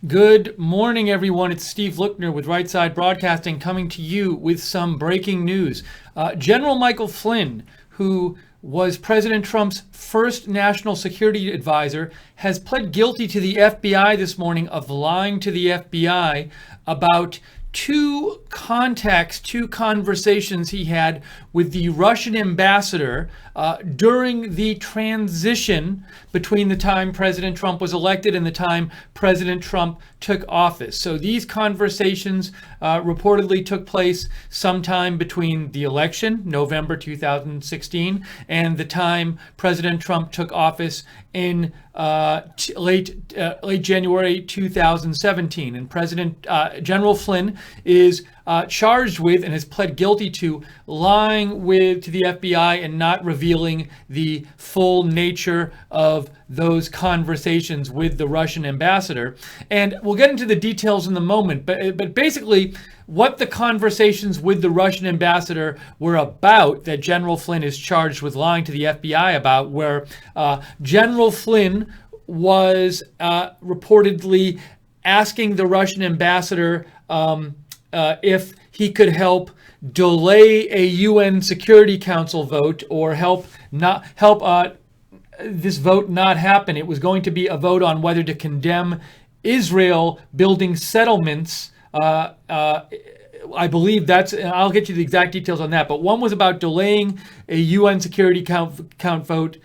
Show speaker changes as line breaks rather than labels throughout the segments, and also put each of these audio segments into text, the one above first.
Good morning, everyone. It's Steve Lookner with Right Side Broadcasting coming to you with some breaking news. General Michael Flynn, who was President Trump's first national security advisor, has pled guilty to the FBI this morning of lying to the FBI about two conversations he had with the Russian ambassador during the transition between the time President Trump was elected and the time President Trump took office. So these conversations reportedly took place sometime between the election, November 2016, and the time President Trump took office in late January 2017. And General Flynn is charged with and has pled guilty to lying to the FBI and not revealing the full nature of those conversations with the Russian ambassador. And we'll get into the details in a moment, but basically what the conversations with the Russian ambassador were about that General Flynn is charged with lying to the FBI about, where General Flynn was reportedly asking the Russian ambassador if he could help delay a UN Security Council vote or help this vote not happen. It was going to be a vote on whether to condemn Israel building settlements. I believe I'll get you the exact details on that, but one was about delaying a UN Security Council vote,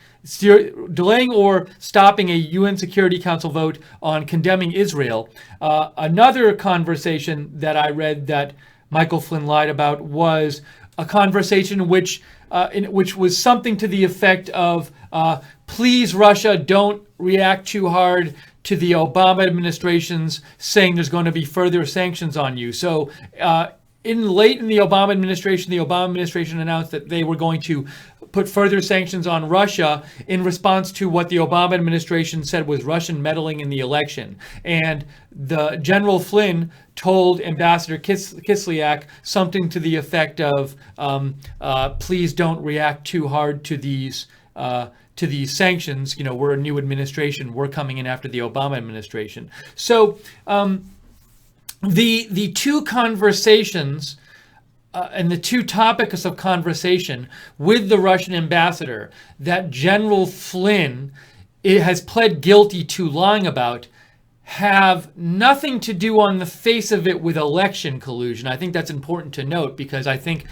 delaying or stopping a UN Security Council vote on condemning Israel. Another conversation that I read that Michael Flynn lied about was a conversation which was something to the effect of, please, Russia, don't react too hard to the Obama administration's saying there's going to be further sanctions on you. So late in the Obama administration announced that they were going to put further sanctions on Russia in response to what the Obama administration said was Russian meddling in the election. And the General Flynn told Ambassador Kislyak something to the effect of, please don't react too hard to these sanctions. You know, we're a new administration. We're coming in after the Obama administration. So the two conversations and the two topics of conversation with the Russian ambassador that General Flynn has pled guilty to lying about have nothing to do on the face of it with election collusion. I think that's important to note, because I think,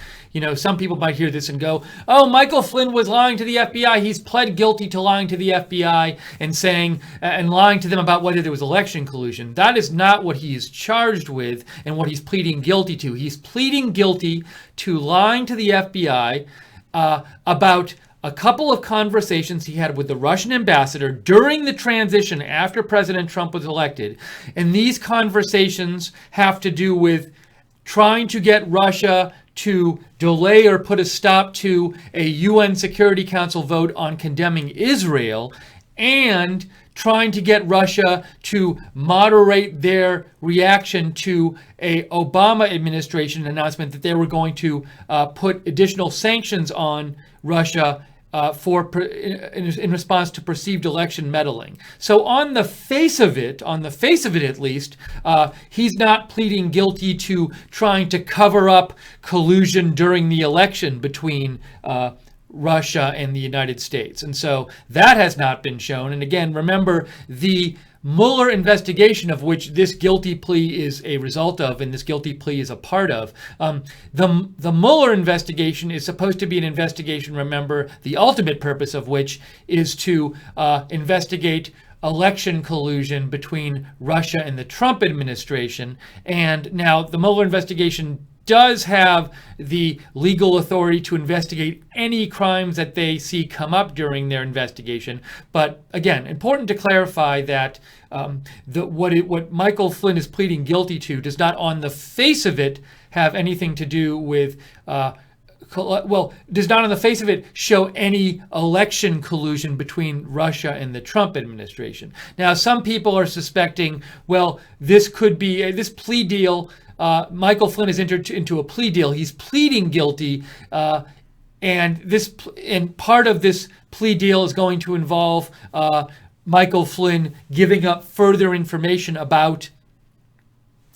some people might hear this and go, oh, Michael Flynn was lying to the FBI. He's pled guilty to lying to the FBI and lying to them about whether there was election collusion. That is not what he is charged with and what he's pleading guilty to. He's pleading guilty to lying to the FBI about a couple of conversations he had with the Russian ambassador during the transition after President Trump was elected. And these conversations have to do with trying to get Russia to delay or put a stop to a UN Security Council vote on condemning Israel, and trying to get Russia to moderate their reaction to a Obama administration announcement that they were going to put additional sanctions on Russia in response to perceived election meddling. So on the face of it at least, he's not pleading guilty to trying to cover up collusion during the election between Russia and the United States. And so that has not been shown. And again, remember, the Mueller investigation, of which this guilty plea is a result of, and this guilty plea is a part of, the Mueller investigation is supposed to be an investigation, remember, the ultimate purpose of which is to investigate election collusion between Russia and the Trump administration. And now the Mueller investigation does have the legal authority to investigate any crimes that they see come up during their investigation. But again, important to clarify that what Michael Flynn is pleading guilty to does not, on the face of it, have anything to do with does not on the face of it show any election collusion between Russia and the Trump administration. Now, some people are suspecting, well, this could be this plea deal. Michael Flynn has entered into a plea deal. He's pleading guilty, and part of this plea deal is going to involve Michael Flynn giving up further information about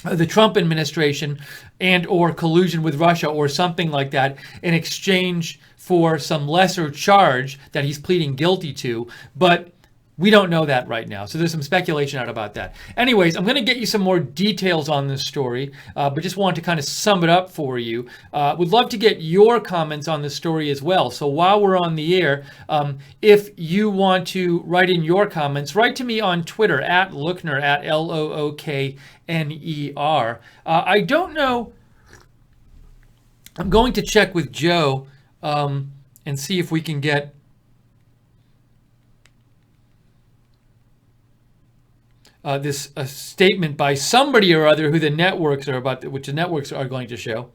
the Trump administration and or collusion with Russia or something like that in exchange for some lesser charge that he's pleading guilty to. But we don't know that right now. So there's some speculation out about that. Anyways, I'm going to get you some more details on this story, but just want to kind of sum it up for you. Would love to get your comments on the story as well. So while we're on the air, if you want to write in your comments, write to me on Twitter at Lookner, at Lookner. I don't know. I'm going to check with Joe and see if we can get this statement by somebody or other who the networks are about, which the networks are going to show.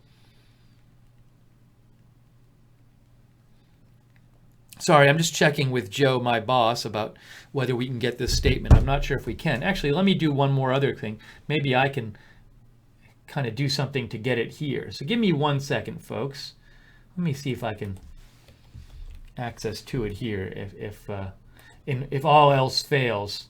Sorry, I'm just checking with Joe, my boss, about whether we can get this statement. I'm not sure if we can. Actually, let me do one more other thing. Maybe I can kind of do something to get it here. So give me 1 second, folks. Let me see if I can access to it here if all else fails.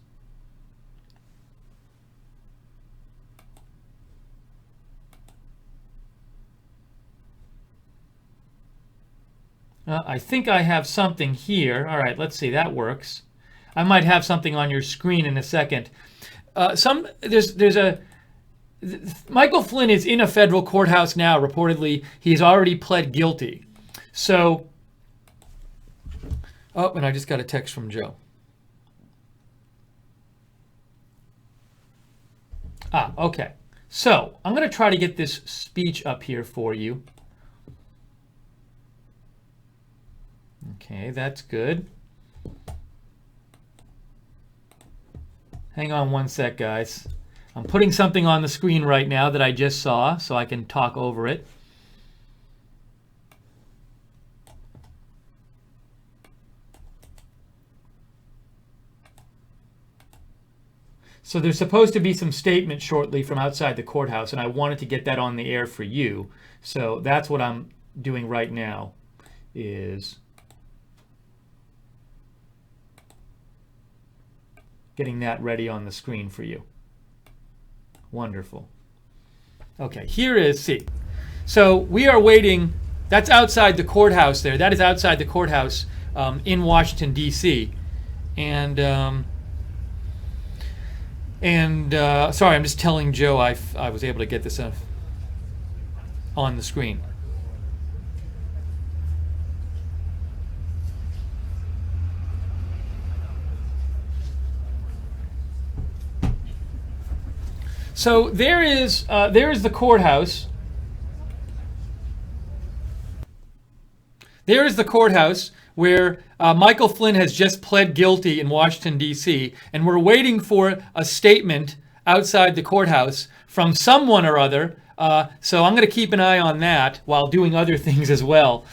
I think I have something here. All right, let's see. That works. I might have something on your screen in a second. Michael Flynn is in a federal courthouse now. Reportedly, he's already pled guilty. So, oh, and I just got a text from Joe. Okay. So I'm going to try to get this speech up here for you. Okay, that's good. Hang on 1 sec, guys. I'm putting something on the screen right now that I just saw so I can talk over it. So there's supposed to be some statement shortly from outside the courthouse, and I wanted to get that on the air for you. So that's what I'm doing right now, is getting that ready on the screen for you. Wonderful. Okay, here is, see. So we are waiting. That's outside the courthouse there. That is outside the courthouse in Washington, D.C. And sorry, I'm just telling Joe I was able to get this on the screen. So there is the courthouse. There is the courthouse where Michael Flynn has just pled guilty in Washington, D.C., and we're waiting for a statement outside the courthouse from someone or other. So I'm going to keep an eye on that while doing other things as well.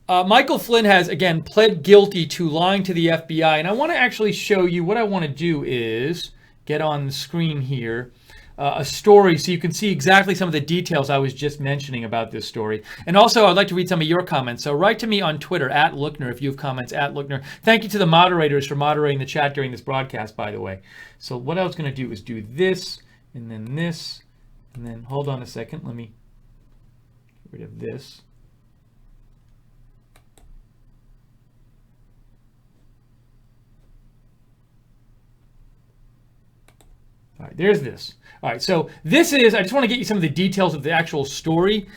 Michael Flynn has, again, pled guilty to lying to the FBI. And I want to actually show you what I want to do is get on the screen here a story so you can see exactly some of the details I was just mentioning about this story. And also, I'd like to read some of your comments. So write to me on Twitter, at Lookner, if you have comments, at Lookner. Thank you to the moderators for moderating the chat during this broadcast, by the way. So what I was going to do is do this, and then hold on a second. Let me get rid of this. All right, there's this. All right, so this is, I just want to get you some of the details of the actual story.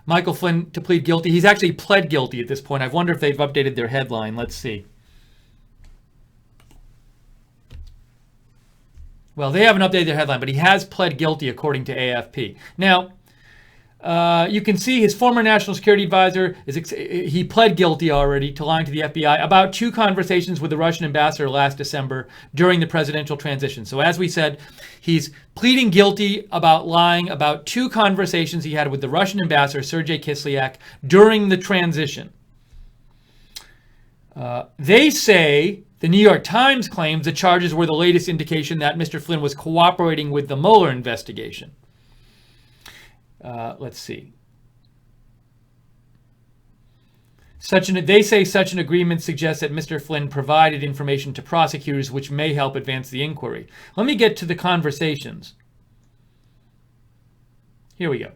Michael Flynn to plead guilty. He's actually pled guilty at this point. I wonder if they've updated their headline. Let's see. Well, they haven't updated their headline, but he has pled guilty according to AFP. Now, you can see his former national security advisor, he pled guilty already to lying to the FBI about 2 conversations with the Russian ambassador last December during the presidential transition. So as we said, he's pleading guilty about lying about 2 conversations he had with the Russian ambassador Sergey Kislyak during the transition. They say, the New York Times claims the charges were the latest indication that Mr. Flynn was cooperating with the Mueller investigation. Let's see. They say such an agreement suggests that Mr. Flynn provided information to prosecutors which may help advance the inquiry. Let me get to the conversations. Here we go.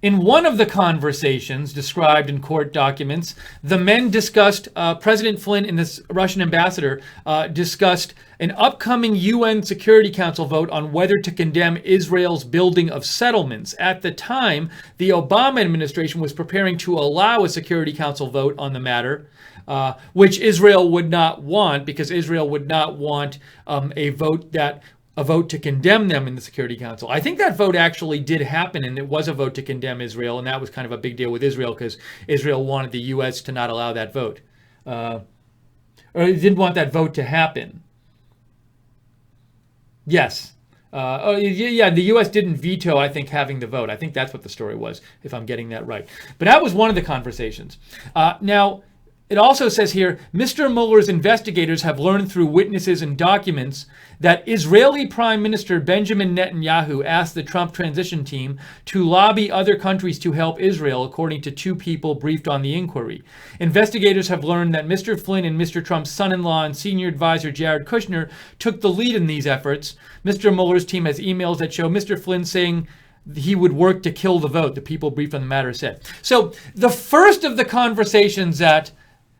In one of the conversations described in court documents, the men discussed, President Flynn and this Russian ambassador discussed an upcoming UN Security Council vote on whether to condemn Israel's building of settlements. At the time, the Obama administration was preparing to allow a Security Council vote on the matter, which Israel would not want, because Israel would not want a vote to condemn them in the Security Council. I think that vote actually did happen, and it was a vote to condemn Israel, and that was kind of a big deal with Israel because Israel wanted the U.S. to not allow that vote. Or they didn't want that vote to happen. Yes. The U.S. didn't veto, I think, having the vote. I think that's what the story was, if I'm getting that right. But that was one of the conversations. Now, it also says here, Mr. Mueller's investigators have learned through witnesses and documents that Israeli Prime Minister Benjamin Netanyahu asked the Trump transition team to lobby other countries to help Israel, according to two people briefed on the inquiry. Investigators have learned that Mr. Flynn and Mr. Trump's son-in-law and senior advisor Jared Kushner took the lead in these efforts. Mr. Mueller's team has emails that show Mr. Flynn saying he would work to kill the vote, the people briefed on the matter said. So the first of the conversations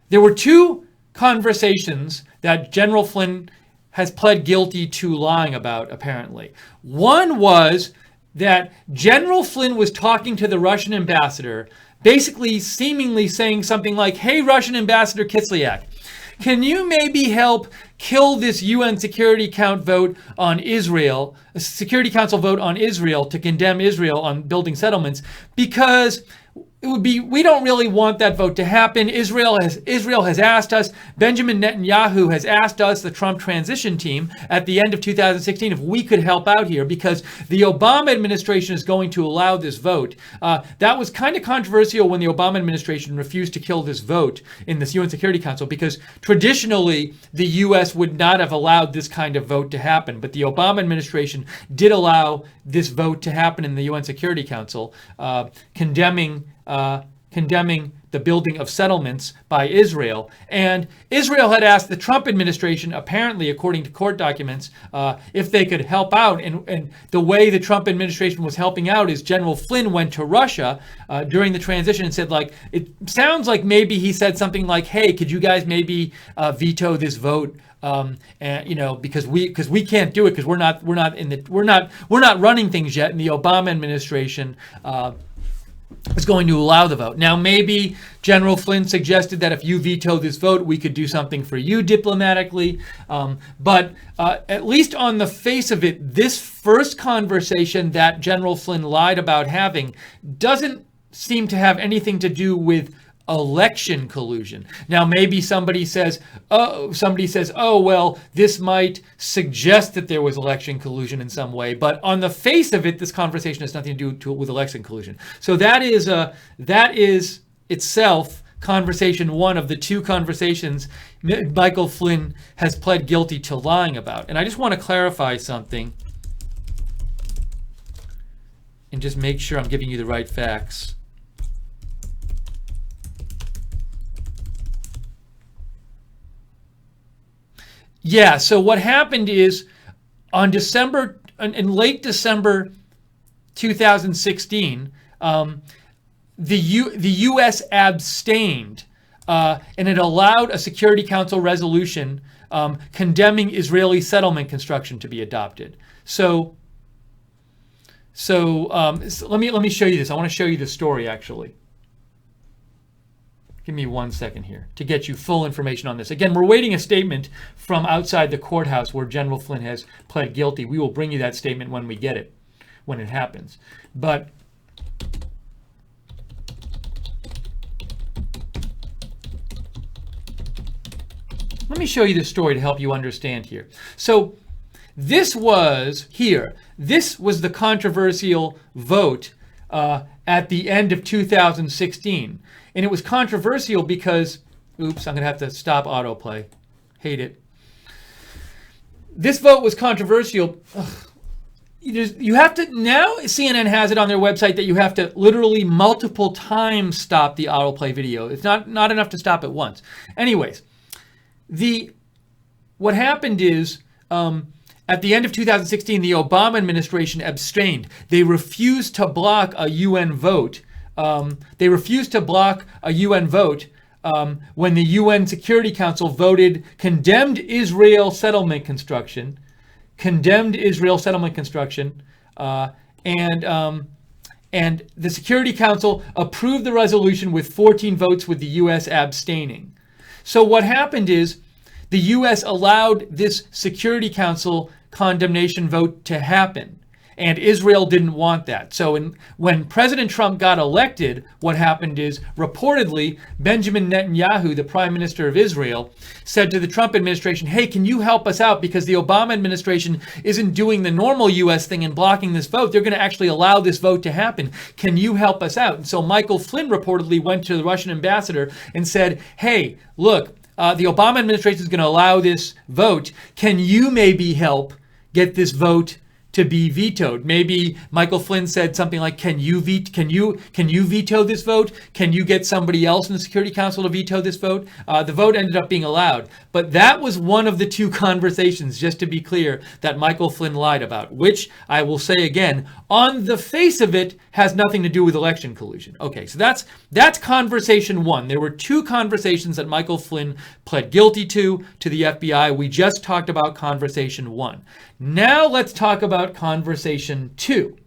there were two conversations that General Flynn has pled guilty to lying about, apparently. One was that General Flynn was talking to the Russian ambassador, basically seemingly saying something like, hey, Russian Ambassador Kislyak, can you maybe help kill this UN Security Council vote on Israel, a Security Council vote on Israel to condemn Israel on building settlements? Because we don't really want that vote to happen. Israel has asked us, Benjamin Netanyahu has asked us, the Trump transition team, at the end of 2016, if we could help out here because the Obama administration is going to allow this vote. That was kind of controversial when the Obama administration refused to kill this vote in this UN Security Council because traditionally the U.S. would not have allowed this kind of vote to happen. But the Obama administration did allow this vote to happen in the UN Security Council, condemning the building of settlements by Israel. And Israel had asked the Trump administration, apparently, according to court documents, if they could help out. And the way the Trump administration was helping out is General Flynn went to Russia during the transition and said, like, it sounds like maybe he said something like, hey, could you guys maybe veto this vote? And because we can't do it because we're not running things yet. And the Obama administration is going to allow the vote. Now, maybe General Flynn suggested that if you veto this vote, we could do something for you diplomatically. But at least on the face of it, this first conversation that General Flynn lied about having doesn't seem to have anything to do with election collusion. Now, maybe somebody says, oh, well, this might suggest that there was election collusion in some way. But on the face of it, this conversation has nothing to do with election collusion. So that is itself conversation one of the two conversations Michael Flynn has pled guilty to lying about. And I just want to clarify something and just make sure I'm giving you the right facts. Yeah, so what happened is in late December 2016, the U.S. abstained and it allowed a Security Council resolution condemning Israeli settlement construction to be adopted. So let me show you this. I want to show you the story, actually. Give me 1 second here to get you full information on this. Again, we're waiting a statement from outside the courthouse where General Flynn has pled guilty. We will bring you that statement when we get it, when it happens. But let me show you the story to help you understand here. So this was the controversial vote at the end of 2016. And it was controversial because, oops, I'm going to have to stop autoplay. Hate it. This vote was controversial. you have to, now CNN has it on their website that you have to literally multiple times stop the autoplay video. It's not enough to stop it once. Anyways, what happened is, at the end of 2016, the Obama administration abstained. They refused to block a UN vote. When the UN Security Council condemned Israel settlement construction, and the Security Council approved the resolution with 14 votes, with the U.S. abstaining. So what happened is the U.S. allowed this Security Council condemnation vote to happen, and Israel didn't want that. So when President Trump got elected, what happened is, reportedly, Benjamin Netanyahu, the Prime Minister of Israel, said to the Trump administration, hey, can you help us out? Because the Obama administration isn't doing the normal U.S. thing and blocking this vote. They're going to actually allow this vote to happen. Can you help us out? And so Michael Flynn reportedly went to the Russian ambassador and said, hey, look, the Obama administration is going to allow this vote. Can you maybe help get this vote to be vetoed? Maybe Michael Flynn said something like, can you veto this vote? Can you get somebody else in the Security Council to veto this vote? The vote ended up being allowed. But that was one of the two conversations, just to be clear, that Michael Flynn lied about, which I will say again, on the face of it, has nothing to do with election collusion. Okay, so that's conversation one. There were two conversations that Michael Flynn pled guilty to the FBI. We just talked about conversation one. Now let's talk about conversation two.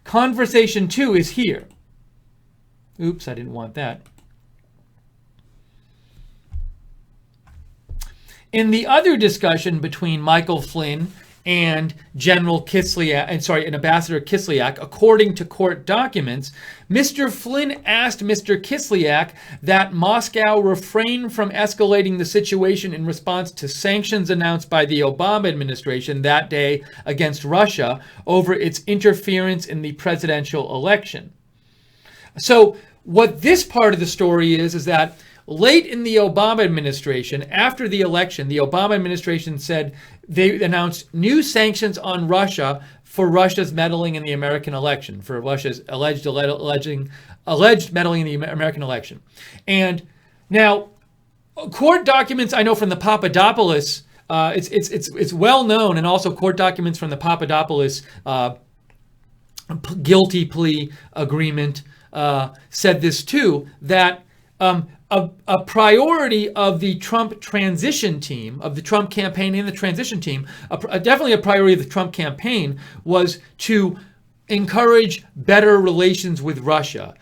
Conversation two is here. Oops, I didn't want that. In the other discussion between Michael Flynn and Ambassador Kislyak, according to court documents, Mr. Flynn asked Mr. Kislyak that Moscow refrain from escalating the situation in response to sanctions announced by the Obama administration that day against Russia over its interference in the presidential election. So what this part of the story is that late in the Obama administration, after the election, the Obama administration said they announced new sanctions on Russia for Russia's meddling in the American election, for Russia's alleged meddling in the American election. And now, court documents I know from the Papadopoulos, it's well known, and also court documents from the Papadopoulos guilty plea agreement said this too, that a priority of the Trump transition team, of the Trump campaign and the transition team, definitely a priority of the Trump campaign, was to encourage better relations with Russia.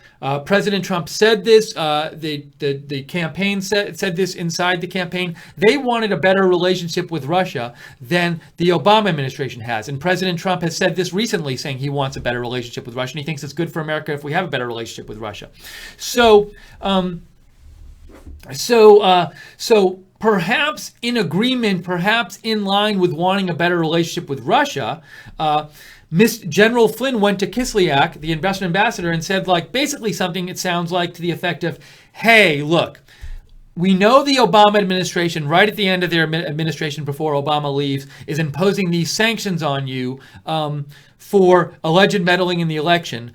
President Trump said this, the campaign said this inside the campaign. They wanted a better relationship with Russia than the Obama administration has. And President Trump has said this recently, saying he wants a better relationship with Russia, and he thinks it's good for America if we have a better relationship with Russia. So perhaps in agreement, perhaps in line with wanting a better relationship with Russia, General Flynn went to Kislyak, the Russian ambassador, and said, basically something it sounds like to the effect of, hey, look, we know the Obama administration, right at the end of their administration before Obama leaves, is imposing these sanctions on you for alleged meddling in the election.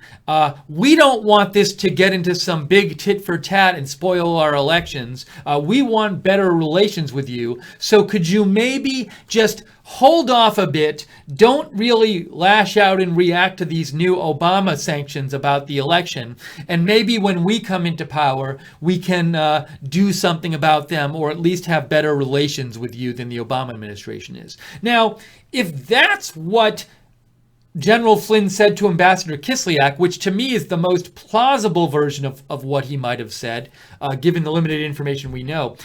We don't want this to get into some big tit for tat and spoil our elections. We want better relations with you. So could you maybe just hold off a bit, don't really lash out and react to these new Obama sanctions about the election, and maybe when we come into power, we can do something about them, or at least have better relations with you than the Obama administration is. Now, if that's what General Flynn said to Ambassador Kislyak, which to me is the most plausible version of what he might have said, given the limited information we know,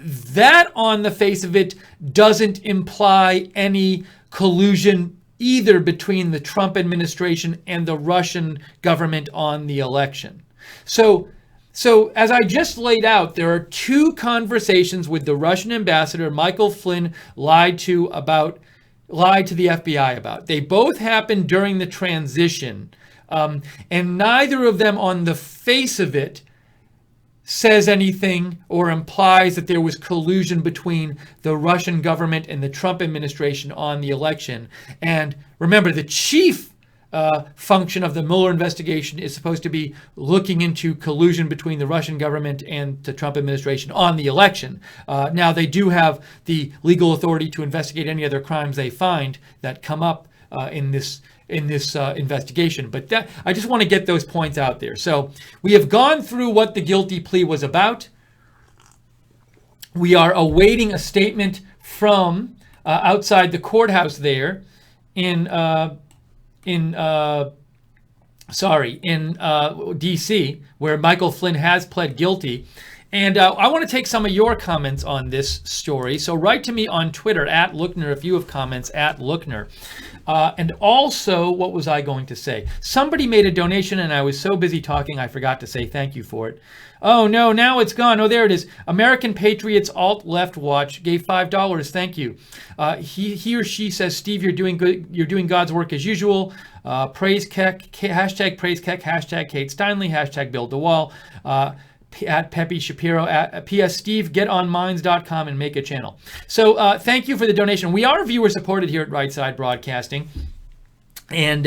that on the face of it doesn't imply any collusion either between the Trump administration and the Russian government on the election. So as I just laid out, there are two conversations with the Russian ambassador Michael Flynn lied to the FBI about. They both happened during the transition, and neither of them on the face of it says anything or implies that there was collusion between the Russian government and the Trump administration on the election. And remember, the chief function of the Mueller investigation is supposed to be looking into collusion between the Russian government and the Trump administration on the election. Now, they do have the legal authority to investigate any other crimes they find that come up in this investigation. But I just want to get those points out there. So we have gone through what the guilty plea was about. We are awaiting a statement from outside the courthouse there in D.C., where Michael Flynn has pled guilty. And I want to take some of your comments on this story. So write to me on Twitter, @Lookner, if you have comments, @Lookner. And also, what was I going to say? Somebody made a donation, and I was so busy talking, I forgot to say thank you for it. Oh, no, now it's gone. Oh, there it is. American Patriots Alt Left Watch gave $5. Thank you. He or she says, Steve, you're doing good. You're doing God's work as usual. Praise Keck, hashtag Praise Keck, hashtag Kate Steinle, hashtag Bill DeWall, at Pepe Shapiro, P.S. Steve, get on minds.com and make a channel. So thank you for the donation. We are viewer supported here at Right Side Broadcasting. And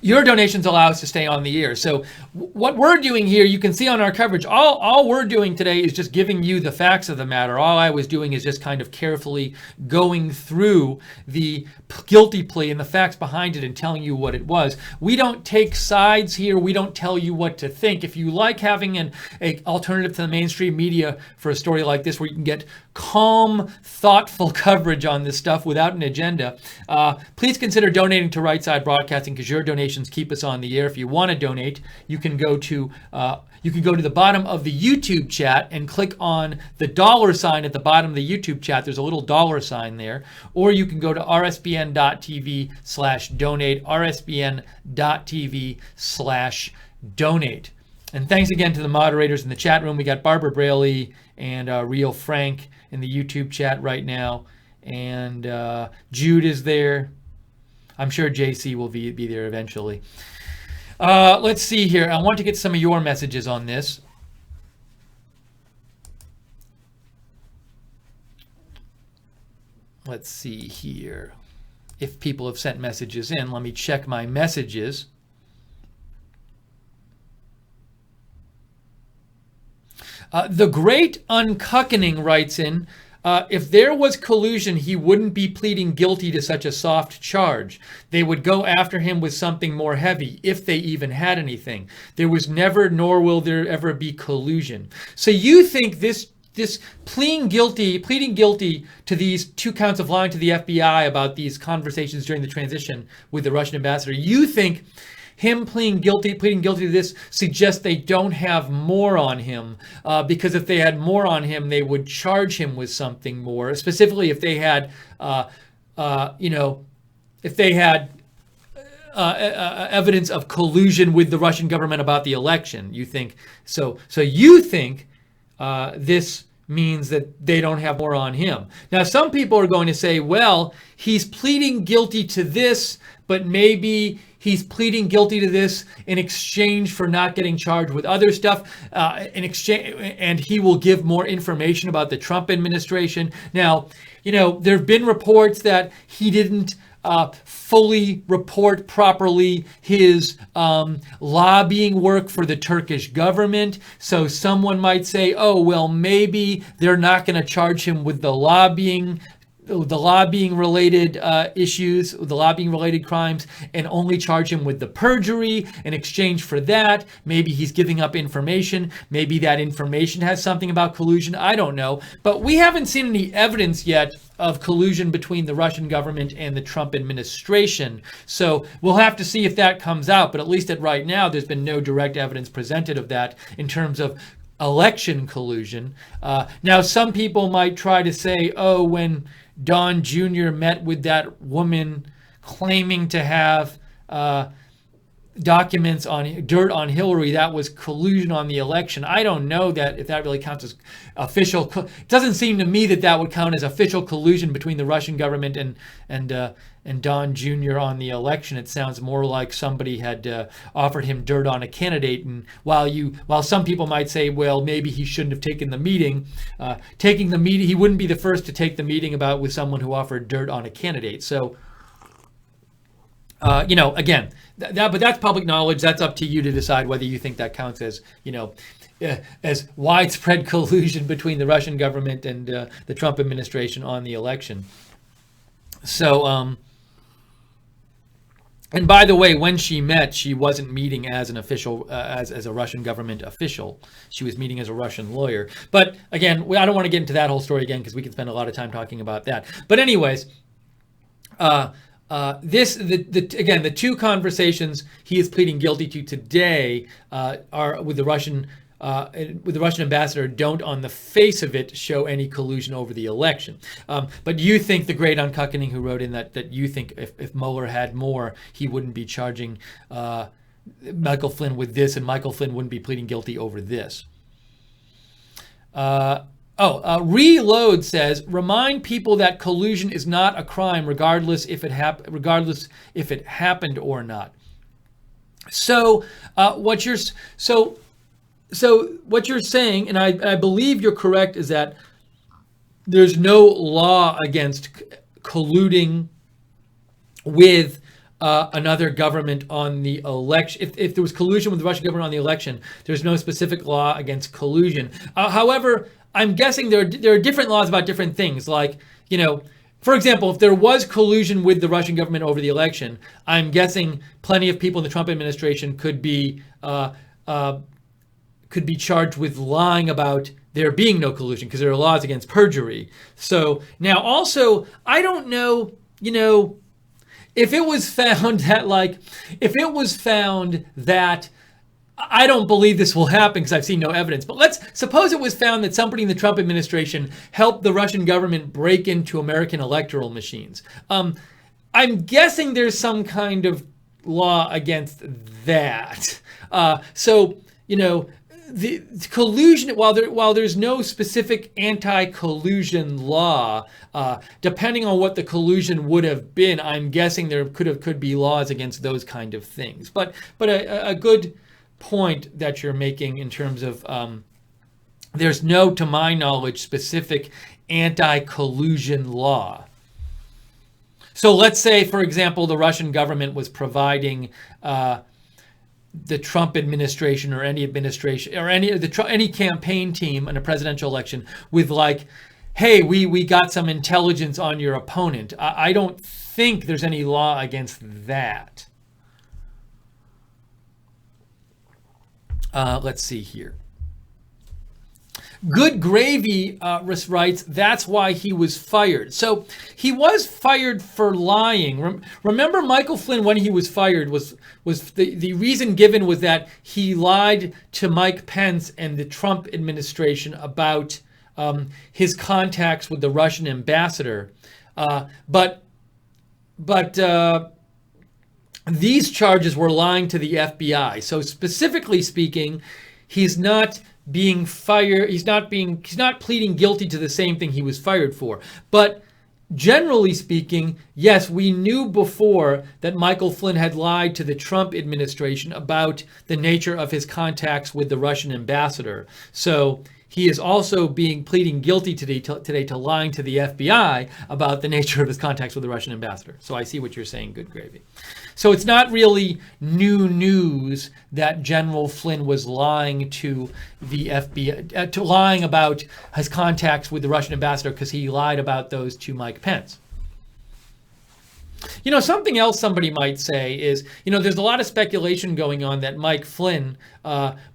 your donations allow us to stay on the air. So what we're doing here, you can see on our coverage, all we're doing today is just giving you the facts of the matter. All I was doing is just kind of carefully going through the guilty plea and the facts behind it and telling you what it was. We don't take sides here. We don't tell you what to think. If you like having an alternative to the mainstream media for a story like this, where you can get calm, thoughtful coverage on this stuff without an agenda, please consider donating to Right Side Broadcasting, because your donations keep us on the air. If you want to donate, you can go to the bottom of the YouTube chat and click on the $ at the bottom of the YouTube chat. There's a little $ there. Or you can go to rsbn.tv/donate, rsbn.tv/donate. And thanks again to the moderators in the chat room. We got Barbara Braley and Real Frank in the YouTube chat right now. And Jude is there. I'm sure JC will be there eventually. Let's see here. I want to get some of your messages on this. Let's see here. If people have sent messages in, let me check my messages. The Great Uncuckening writes in, if there was collusion, he wouldn't be pleading guilty to such a soft charge. They would go after him with something more heavy, if they even had anything. There was never, nor will there ever be collusion. So you think this pleading guilty to these 2 counts of lying to the FBI about these conversations during the transition with the Russian ambassador, you think him pleading guilty to this suggests they don't have more on him, because if they had more on him, they would charge him with something more. Specifically, if they had, evidence of collusion with the Russian government about the election. You think so? So you think this means that they don't have more on him. Now, some people are going to say, well, he's pleading guilty to this, but maybe he's pleading guilty to this in exchange for not getting charged with other stuff, and he will give more information about the Trump administration. Now, there have been reports that he didn't fully report properly his lobbying work for the Turkish government. So someone might say, oh, well, maybe they're not going to charge him with the lobbying related issues, the lobbying related crimes, and only charge him with the perjury in exchange for that. Maybe he's giving up information. Maybe that information has something about collusion. I don't know. But we haven't seen any evidence yet of collusion between the Russian government and the Trump administration. So we'll have to see if that comes out. But at least right now, there's been no direct evidence presented of that in terms of election collusion. Now, some people might try to say, oh, when Don Jr. met with that woman claiming to have documents on dirt on Hillary, that was collusion on the election. I don't know that if that really counts as official. It doesn't seem to me that that would count as official collusion between the Russian government and Don Jr. on the election. It sounds more like somebody had offered him dirt on a candidate. And while some people might say, well, maybe he shouldn't have taken the meeting, he wouldn't be the first to take the meeting with someone who offered dirt on a candidate. So, again, but that's public knowledge. That's up to you to decide whether you think that counts as, as widespread collusion between the Russian government and the Trump administration on the election. So, and by the way, when she met, she wasn't meeting as an official, as a Russian government official. She was meeting as a Russian lawyer. But again, I don't want to get into that whole story again because we can spend a lot of time talking about that. But anyways, the two conversations he is pleading guilty to today are with the Russian ambassador don't on the face of it show any collusion over the election. But you think the great Uncuckening who wrote in that you think if Mueller had more, he wouldn't be charging Michael Flynn with this, and Michael Flynn wouldn't be pleading guilty over this. Reload says, remind people that collusion is not a crime, regardless if it happened or not. So what you're saying, and I believe you're correct, is that there's no law against colluding with another government on the election. If there was collusion with the Russian government on the election, there's no specific law against collusion. However, I'm guessing there are different laws about different things. Like, for example, if there was collusion with the Russian government over the election, I'm guessing plenty of people in the Trump administration could be charged with lying about there being no collusion because there are laws against perjury. So now also, I don't know, if it was found that I don't believe this will happen because I've seen no evidence. But let's suppose it was found that somebody in the Trump administration helped the Russian government break into American electoral machines. I'm guessing there's some kind of law against that. The collusion, while there's no specific anti-collusion law, depending on what the collusion would have been, I'm guessing there could be laws against those kind of things. But a good point that you're making in terms of there's no, to my knowledge, specific anti-collusion law. So let's say, for example, the Russian government was providing the Trump administration or any administration or any campaign team in a presidential election with hey, we got some intelligence on your opponent. I don't think there's any law against that. Let's see here. Good Gravy writes, that's why he was fired. So he was fired for lying. Remember Michael Flynn, when he was fired, was the reason given was that he lied to Mike Pence and the Trump administration about his contacts with the Russian ambassador. But these charges were lying to the FBI. So specifically speaking, he's not being fired. He's not pleading guilty to the same thing he was fired for. But generally speaking, yes, we knew before that Michael Flynn had lied to the Trump administration about the nature of his contacts with the Russian ambassador. So he is also pleading guilty today to lying to the FBI about the nature of his contacts with the Russian ambassador. So I see what you're saying, Good Gravy. So it's not really new news that General Flynn was lying to the FBI, lying about his contacts with the Russian ambassador because he lied about those to Mike Pence. Something else somebody might say is, there's a lot of speculation going on that Mike Flynn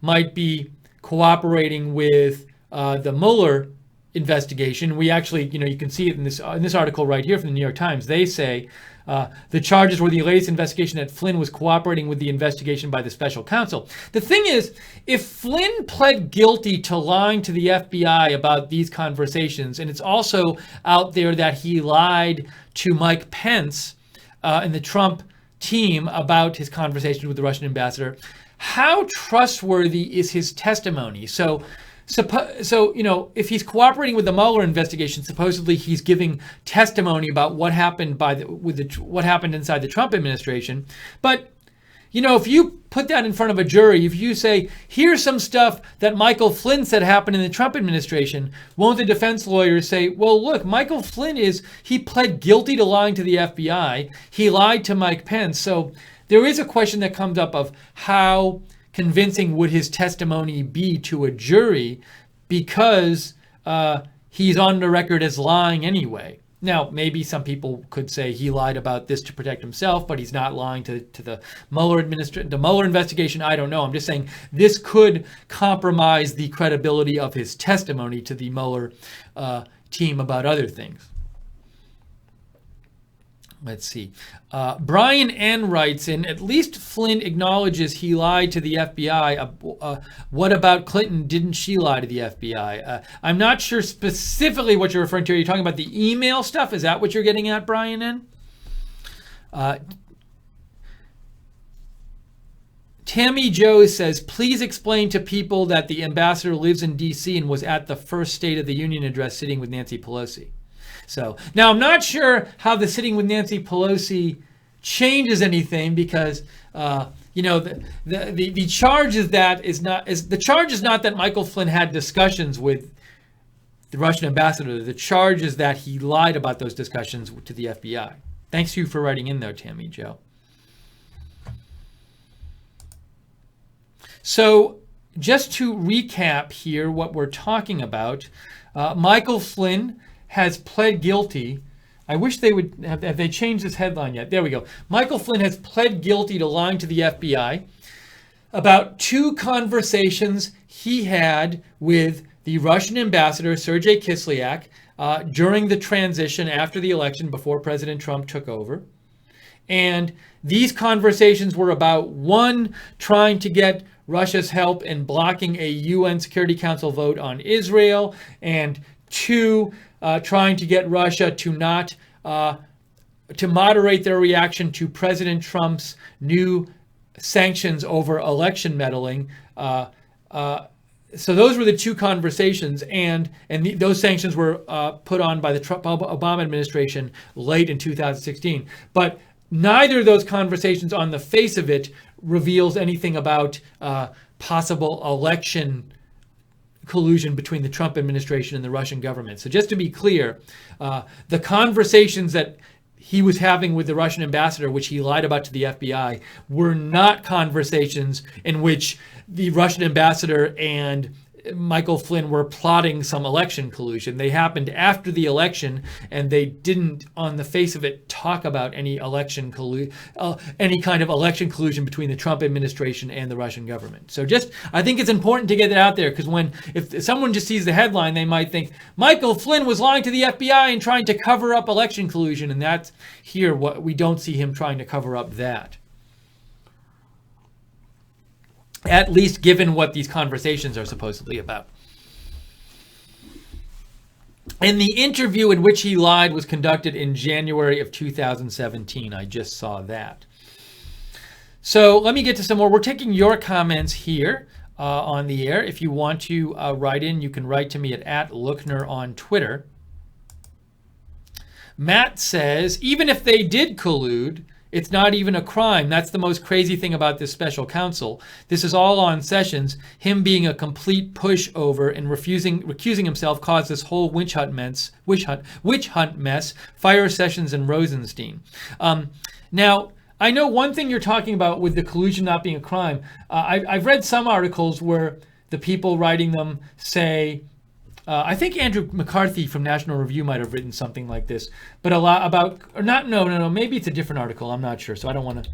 might be cooperating with the Mueller investigation. We actually, you can see it in this article right here from the New York Times. They say the charges were the latest investigation that Flynn was cooperating with the investigation by the special counsel. The thing is, if Flynn pled guilty to lying to the FBI about these conversations, and it's also out there that he lied to Mike Pence and the Trump team about his conversation with the Russian ambassador. How trustworthy is his testimony? So, if he's cooperating with the Mueller investigation, supposedly he's giving testimony about what happened what happened inside the Trump administration. But if you put that in front of a jury, if you say, here's some stuff that Michael Flynn said happened in the Trump administration, won't the defense lawyers say, well, look, Michael Flynn he pled guilty to lying to the FBI. He lied to Mike Pence. So there is a question that comes up of how convincing would his testimony be to a jury, because he's on the record as lying anyway. Now, maybe some people could say he lied about this to protect himself, but he's not lying to the Mueller investigation. I don't know. I'm just saying this could compromise the credibility of his testimony to the Mueller team about other things. Let's see. Brian N. writes in, at least Flynn acknowledges he lied to the FBI. What about Clinton? Didn't she lie to the FBI? I'm not sure specifically what you're referring to. Are you talking about the email stuff? Is that what you're getting at, Brian N.? Tammy Joe says, please explain to people that the ambassador lives in D.C. and was at the first State of the Union address sitting with Nancy Pelosi. So now I'm not sure how the sitting with Nancy Pelosi changes anything, because the charge is the charge is not that Michael Flynn had discussions with the Russian ambassador. The charge is that he lied about those discussions to the FBI. Thanks you for writing in there, Tammy Joe. So just to recap here what we're talking about, Michael Flynn has pled guilty. I wish they would have they changed this headline yet. There we go. Michael Flynn has pled guilty to lying to the FBI about 2 conversations he had with the Russian ambassador Sergey Kislyak during the transition after the election, before President Trump took over. And these conversations were about, 1, trying to get Russia's help in blocking a UN Security Council vote on Israel, and 2, trying to get Russia to not to moderate their reaction to President Trump's new sanctions over election meddling. So those were the 2 conversations, and those sanctions were put on by the Obama administration late in 2016. But neither of those conversations, on the face of it, reveals anything about possible election collusion between the Trump administration and the Russian government. So just to be clear, the conversations that he was having with the Russian ambassador, which he lied about to the FBI, were not conversations in which the Russian ambassador and Michael Flynn were plotting some election collusion. They happened after the election, and they didn't, on the face of it, talk about any any kind of election collusion between the Trump administration and the Russian government. So I think it's important to get it out there, because if someone just sees the headline, they might think Michael Flynn was lying to the FBI and trying to cover up election collusion, and that's here what we don't see him trying to cover up that. At least given what these conversations are supposedly about. And the interview in which he lied was conducted in January of 2017. I just saw that. So let me get to some more. We're taking your comments here on the air. If you want to write in, you can write to me at @Lookner on Twitter. Matt says, even if they did collude, it's not even a crime. That's the most crazy thing about this special counsel. This is all on Sessions. Him being a complete pushover and recusing himself caused this whole witch hunt mess. Fire Sessions and Rosenstein. Now, I know one thing you're talking about with the collusion not being a crime. I've read some articles where the people writing them say, I think Andrew McCarthy from National Review might have written something like this, but a lot about, or not, no, maybe it's a different article. I'm not sure. So I don't want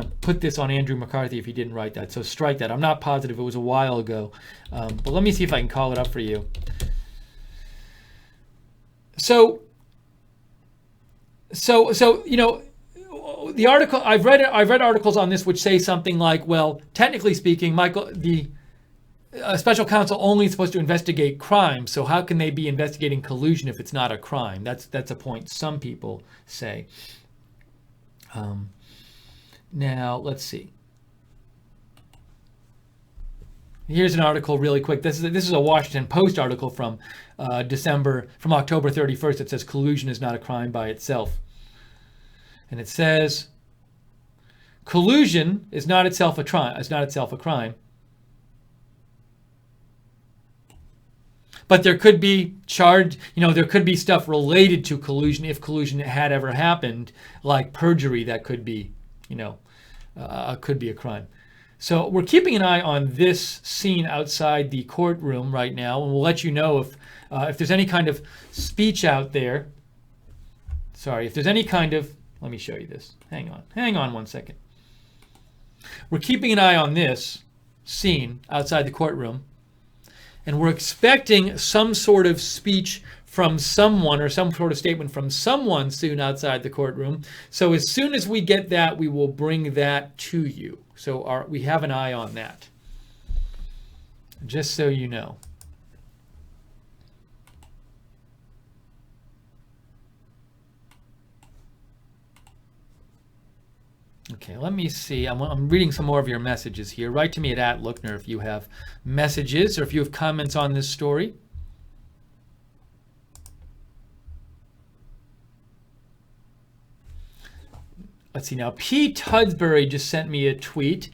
to put this on Andrew McCarthy if he didn't write that. So strike that. I'm not positive. It was a while ago. But let me see if I can call it up for you. So the article I've read articles on this which say something like, well, technically speaking, a special counsel only is supposed to investigate crimes, so how can they be investigating collusion if it's not a crime? That's a point some people say. Now, let's see. Here's an article really quick. This is a Washington Post article from October 31st. It says collusion is not a crime by itself. And it says collusion is not itself a crime. But there could be there could be stuff related to collusion if collusion had ever happened, like perjury. That could be, could be a crime. So we're keeping an eye on this scene outside the courtroom right now, and we'll let you know if there's any kind of speech out there. Sorry, if there's any kind of, let me show you this. Hang on 1 second. We're keeping an eye on this scene outside the courtroom, and we're expecting some sort of speech from someone or some sort of statement from someone soon outside the courtroom. So as soon as we get that, we will bring that to you. So we have an eye on that, just so you know. Okay, let me see. I'm reading some more of your messages here. Write to me at @Lookner if you have messages or if you have comments on this story. Let's see now. P. Tudsbury just sent me a tweet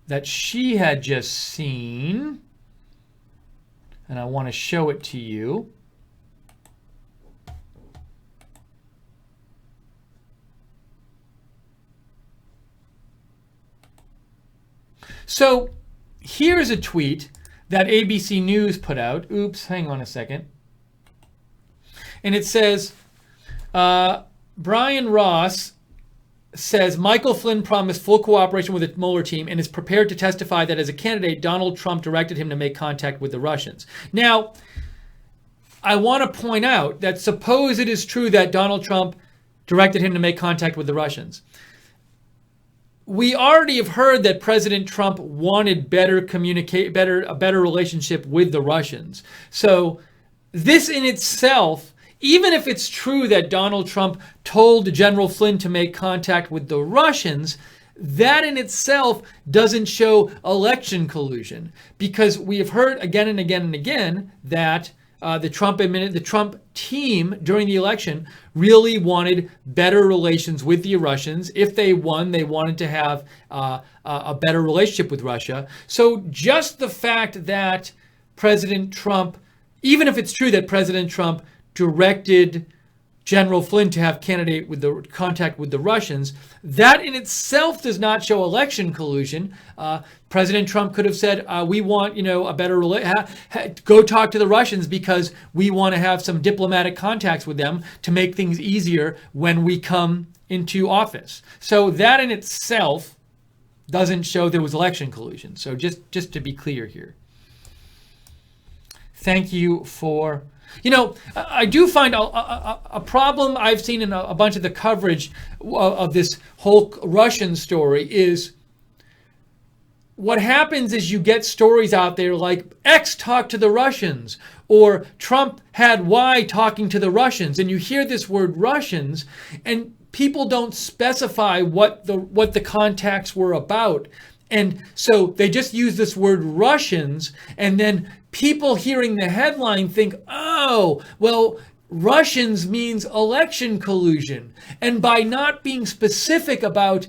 that she had just seen, and I want to show it to you. So here's a tweet that ABC News put out. Oops, hang on a second. And it says, Brian Ross says Michael Flynn promised full cooperation with the Mueller team and is prepared to testify that as a candidate, Donald Trump directed him to make contact with the Russians. Now, I want to point out that suppose it is true that Donald Trump directed him to make contact with the Russians. We already have heard that President Trump wanted a better relationship with the Russians. So this in itself, even if it's true that Donald Trump told General Flynn to make contact with the Russians, that in itself doesn't show election collusion, because we have heard again and again and again that the Trump team during the election really wanted better relations with the Russians. If they won, they wanted to have a better relationship with Russia. So just the fact that President Trump, even if it's true that President Trump directed General Flynn to have contact with the Russians, that in itself does not show election collusion. President Trump could have said, we want, a better go talk to the Russians because we want to have some diplomatic contacts with them to make things easier when we come into office. So that in itself doesn't show there was election collusion. So just to be clear here. Thank you for... I do find a problem I've seen in a bunch of the coverage of this whole Russian story is what happens is you get stories out there like X talked to the Russians or Trump had Y talking to the Russians, and you hear this word Russians and people don't specify what the contacts were about. And so they just use this word Russians, and then people hearing the headline think, oh, well, Russians means election collusion. And by not being specific about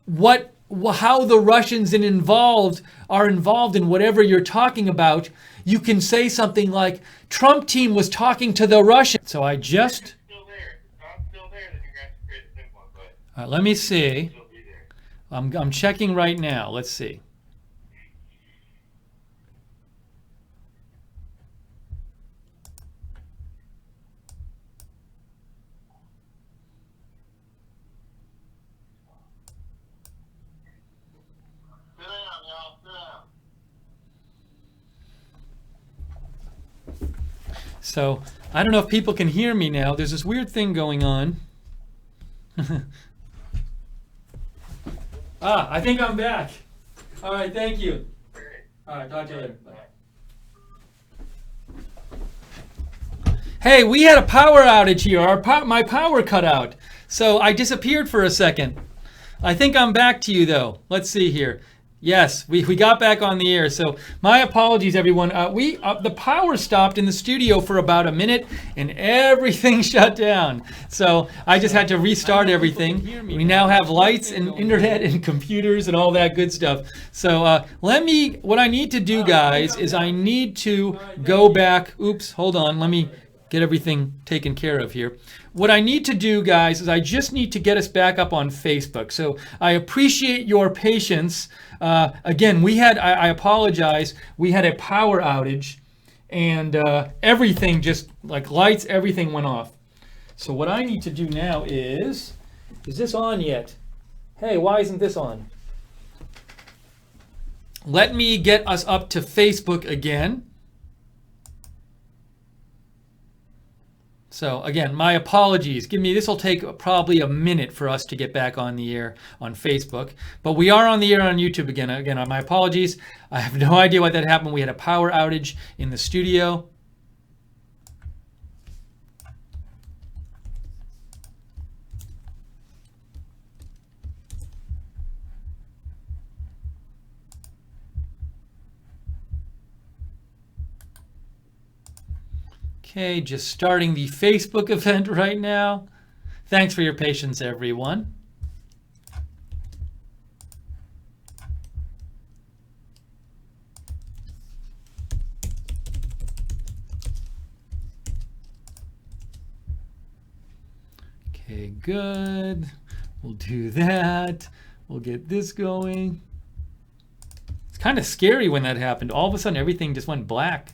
how the Russians are involved in whatever you're talking about, you can say something like, Trump team was talking to the Russians. So I just... let me see. I'm checking right now. Let's see. So I don't know if people can hear me now. There's this weird thing going on. I think I'm back. All right, thank you. All right, talk to you later. Bye. Hey, we had a power outage here. My power cut out. So I disappeared for a second. I think I'm back to you though. Let's see here. Yes, we got back on the air. So my apologies, everyone. The power stopped in the studio for about a minute, and everything shut down. So I just had to restart everything. We now have lights and internet and computers and all that good stuff. So what I need to do, guys, is I need to go back. Oops, hold on. Let me get everything taken care of here. What I need to do, guys, is I just need to get us back up on Facebook. So I appreciate your patience. Again, I apologize, we had a power outage and everything just like lights, everything went off. So what I need to do now is this on yet? Hey, why isn't this on? Let me get us up to Facebook again. So again, my apologies. This will take probably a minute for us to get back on the air on Facebook, but we are on the air on YouTube again. Again, my apologies. I have no idea why that happened. We had a power outage in the studio. Okay, just starting the Facebook event right now. Thanks for your patience, everyone. Okay, good. We'll do that. We'll get this going. It's kind of scary when that happened. All of a sudden, everything just went black.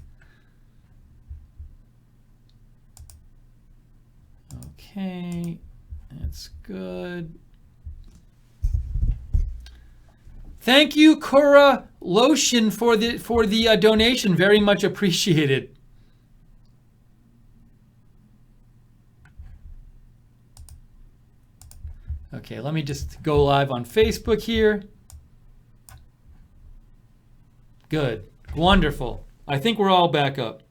Okay, that's good. Thank you, Cora Lotion, for the donation. Very much appreciated. Okay, let me just go live on Facebook here. Good, wonderful. I think we're all back up.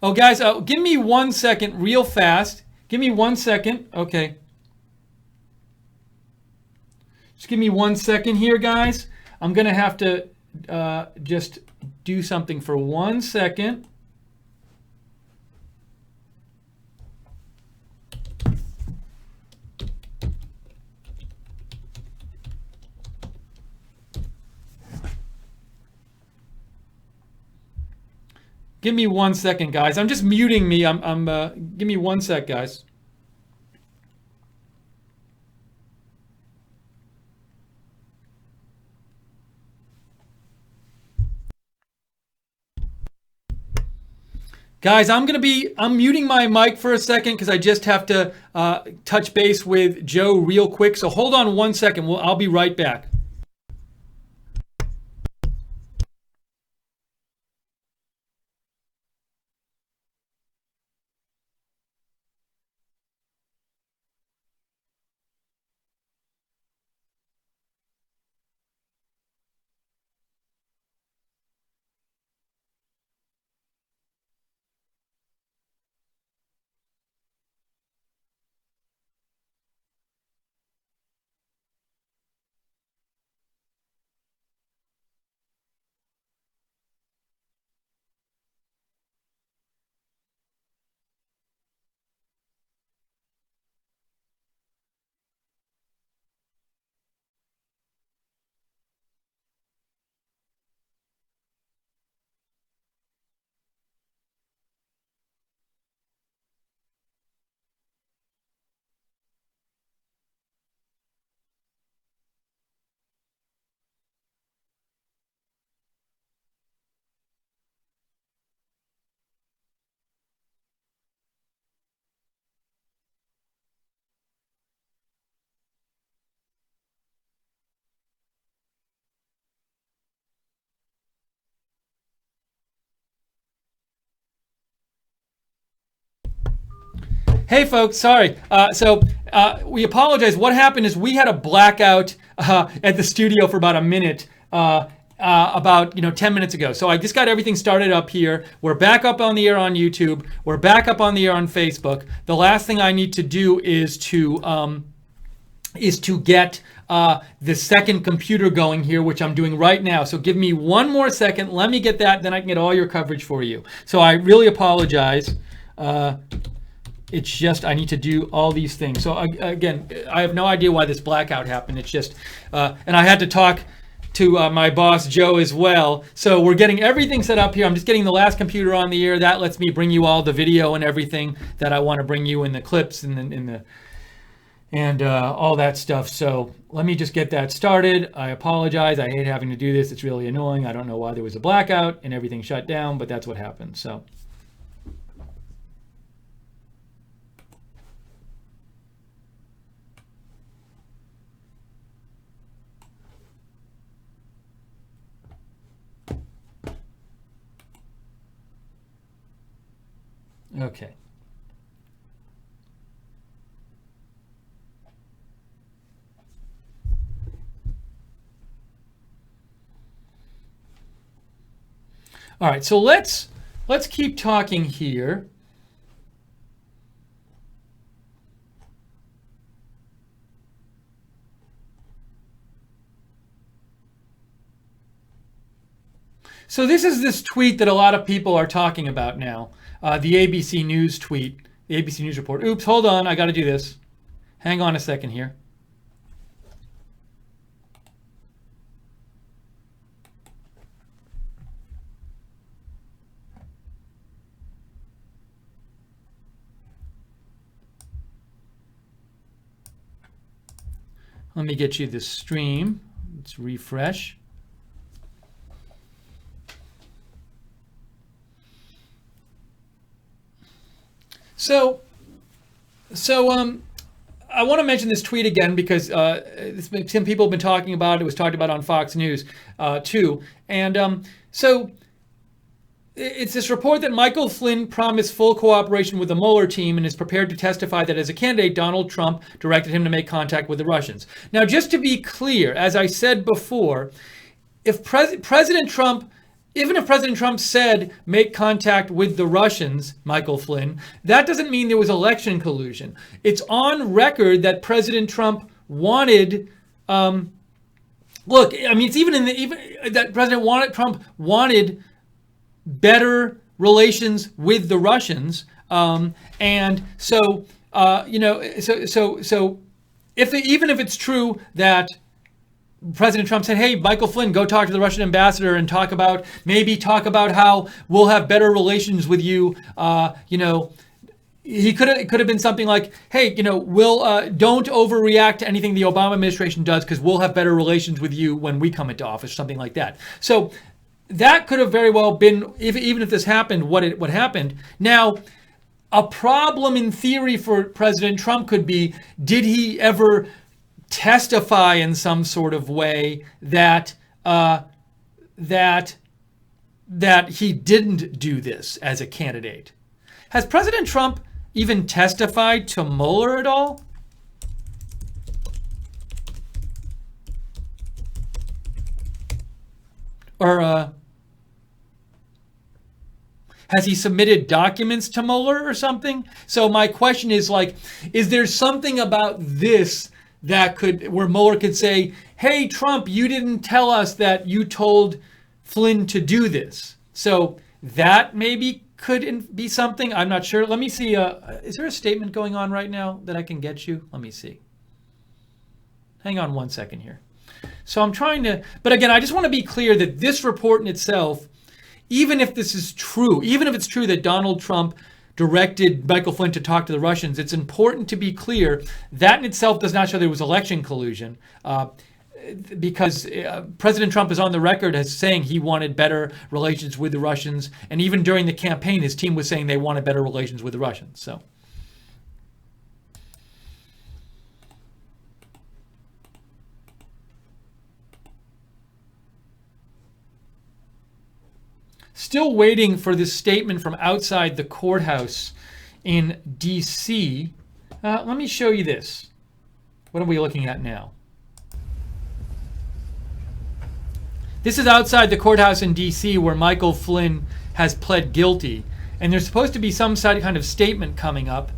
Oh, guys, give me 1 second real fast. Give me 1 second. Okay. Just give me 1 second here, guys. I'm going to have to just do something for 1 second. Give me 1 second, guys. I'm just muting me. Give me 1 sec, guys. Guys, I'm muting my mic for a second because I just have to touch base with Joe real quick. So hold on 1 second. I'll be right back. Hey folks, sorry. We apologize. What happened is we had a blackout at the studio for about a minute. about 10 minutes ago. So I just got everything started up here. We're back up on the air on YouTube. We're back up on the air on Facebook. The last thing I need to do is to get the second computer going here, which I'm doing right now. So give me one more second. Let me get that, then I can get all your coverage for you. So I really apologize. It's just I need to do all these things. So again, I have no idea why this blackout happened. It's just, and I had to talk to my boss Joe as well. So we're getting everything set up here. I'm just getting the last computer on the air. That lets me bring you all the video and everything that I want to bring you in the clips and all that stuff. So let me just get that started. I apologize. I hate having to do this. It's really annoying. I don't know why there was a blackout and everything shut down, but that's what happened. So. Okay. All right, so let's keep talking here. So this is this tweet that a lot of people are talking about now. The ABC News tweet, the ABC News report. Oops, hold on, I got to do this. Hang on a second here. Let me get you the stream. Let's refresh. So I want to mention this tweet again because some people have been talking about it. It was talked about on Fox News too. And so it's this report that Michael Flynn promised full cooperation with the Mueller team and is prepared to testify that as a candidate, Donald Trump directed him to make contact with the Russians. Now, just to be clear, as I said before, if President Trump, even if President Trump said make contact with the Russians, Michael Flynn, that doesn't mean there was election collusion. It's on record that President Trump wanted. Look, I mean, it's even that Trump wanted better relations with the Russians, and so so even if it's true that President Trump said, "Hey, Michael Flynn, go talk to the Russian ambassador and talk about how we'll have better relations with you." He could have been something like, "Hey, we'll don't overreact to anything the Obama administration does because we'll have better relations with you when we come into office," something like that. So that could have very well been, even if this happened, what happened. Now, a problem in theory for President Trump could be, did he ever testify in some sort of way that he didn't do this as a candidate? Has President Trump even testified to Mueller at all? Or has he submitted documents to Mueller or something? So my question is, is there something about this that where Mueller could say, "Hey, Trump, you didn't tell us that you told Flynn to do this"? So that maybe could be something. I'm not sure. Let me see. Is there a statement going on right now that I can get you? Let me see. Hang on one second here. So I'm trying to, but again, I just want to be clear that this report in itself, even if this is true, even if it's true that Donald Trump directed Michael Flynn to talk to the Russians, it's important to be clear that in itself does not show there was election collusion, because President Trump is on the record as saying he wanted better relations with the Russians, and even during the campaign, his team was saying they wanted better relations with the Russians. So. Still waiting for this statement from outside the courthouse in D.C. Let me show you this. What are we looking at now? This is outside the courthouse in D.C. where Michael Flynn has pled guilty. And there's supposed to be some kind of statement coming up,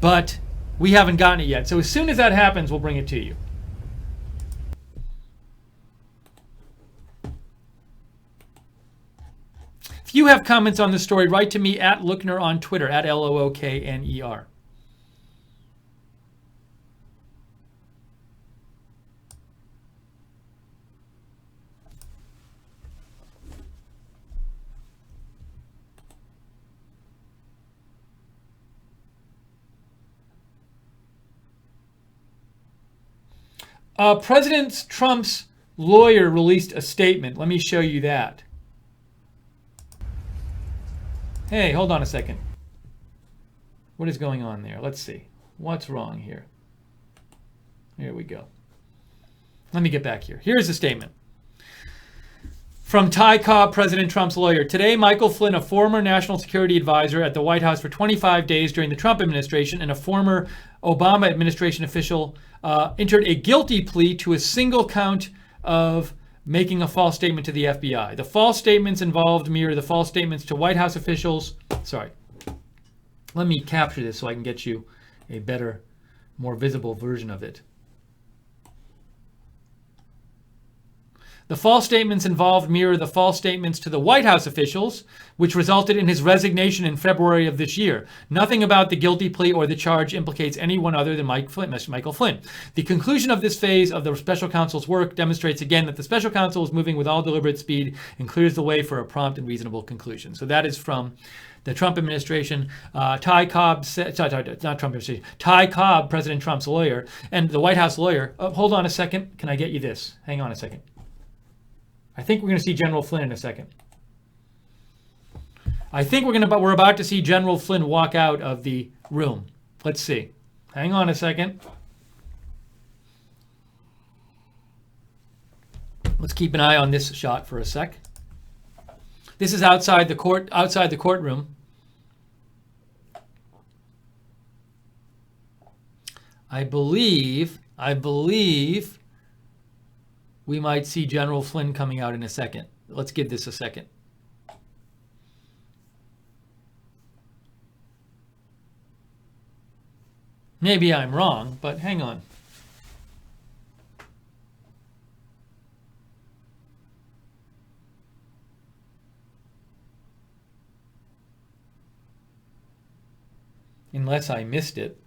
but we haven't gotten it yet. So as soon as that happens, we'll bring it to you. If you have comments on this story, write to me at Lookner on Twitter, at Lookner. President Trump's lawyer released a statement. Let me show you that. Hey, hold on a second. What is going on there? Let's see. What's wrong here? Here we go. Let me get back here. Here's the statement. From Ty Cobb, President Trump's lawyer. Today, Michael Flynn, a former national security advisor at the White House for 25 days during the Trump administration and a former Obama administration official, entered a guilty plea to a single count of making a false statement to the FBI. The false statements involved mirror the false statements to White House officials. Sorry. Let me capture this so I can get you a better, more visible version of it. The false statements involved mirror the false statements to the White House officials, which resulted in his resignation in February of this year. Nothing about the guilty plea or the charge implicates anyone other than Michael Flynn. The conclusion of this phase of the special counsel's work demonstrates again that the special counsel is moving with all deliberate speed and clears the way for a prompt and reasonable conclusion. So that is from the Trump administration. Ty Cobb, not Trump administration, Ty Cobb, President Trump's lawyer, and the White House lawyer. Oh, hold on a second. Can I get you this? Hang on a second. I think we're going to see General Flynn in a second. I think we're about to see General Flynn walk out of the room. Let's see. Hang on a second. Let's keep an eye on this shot for a sec. This is outside the courtroom. I believe we might see General Flynn coming out in a second. Let's give this a second. Maybe I'm wrong, but hang on. Unless I missed it.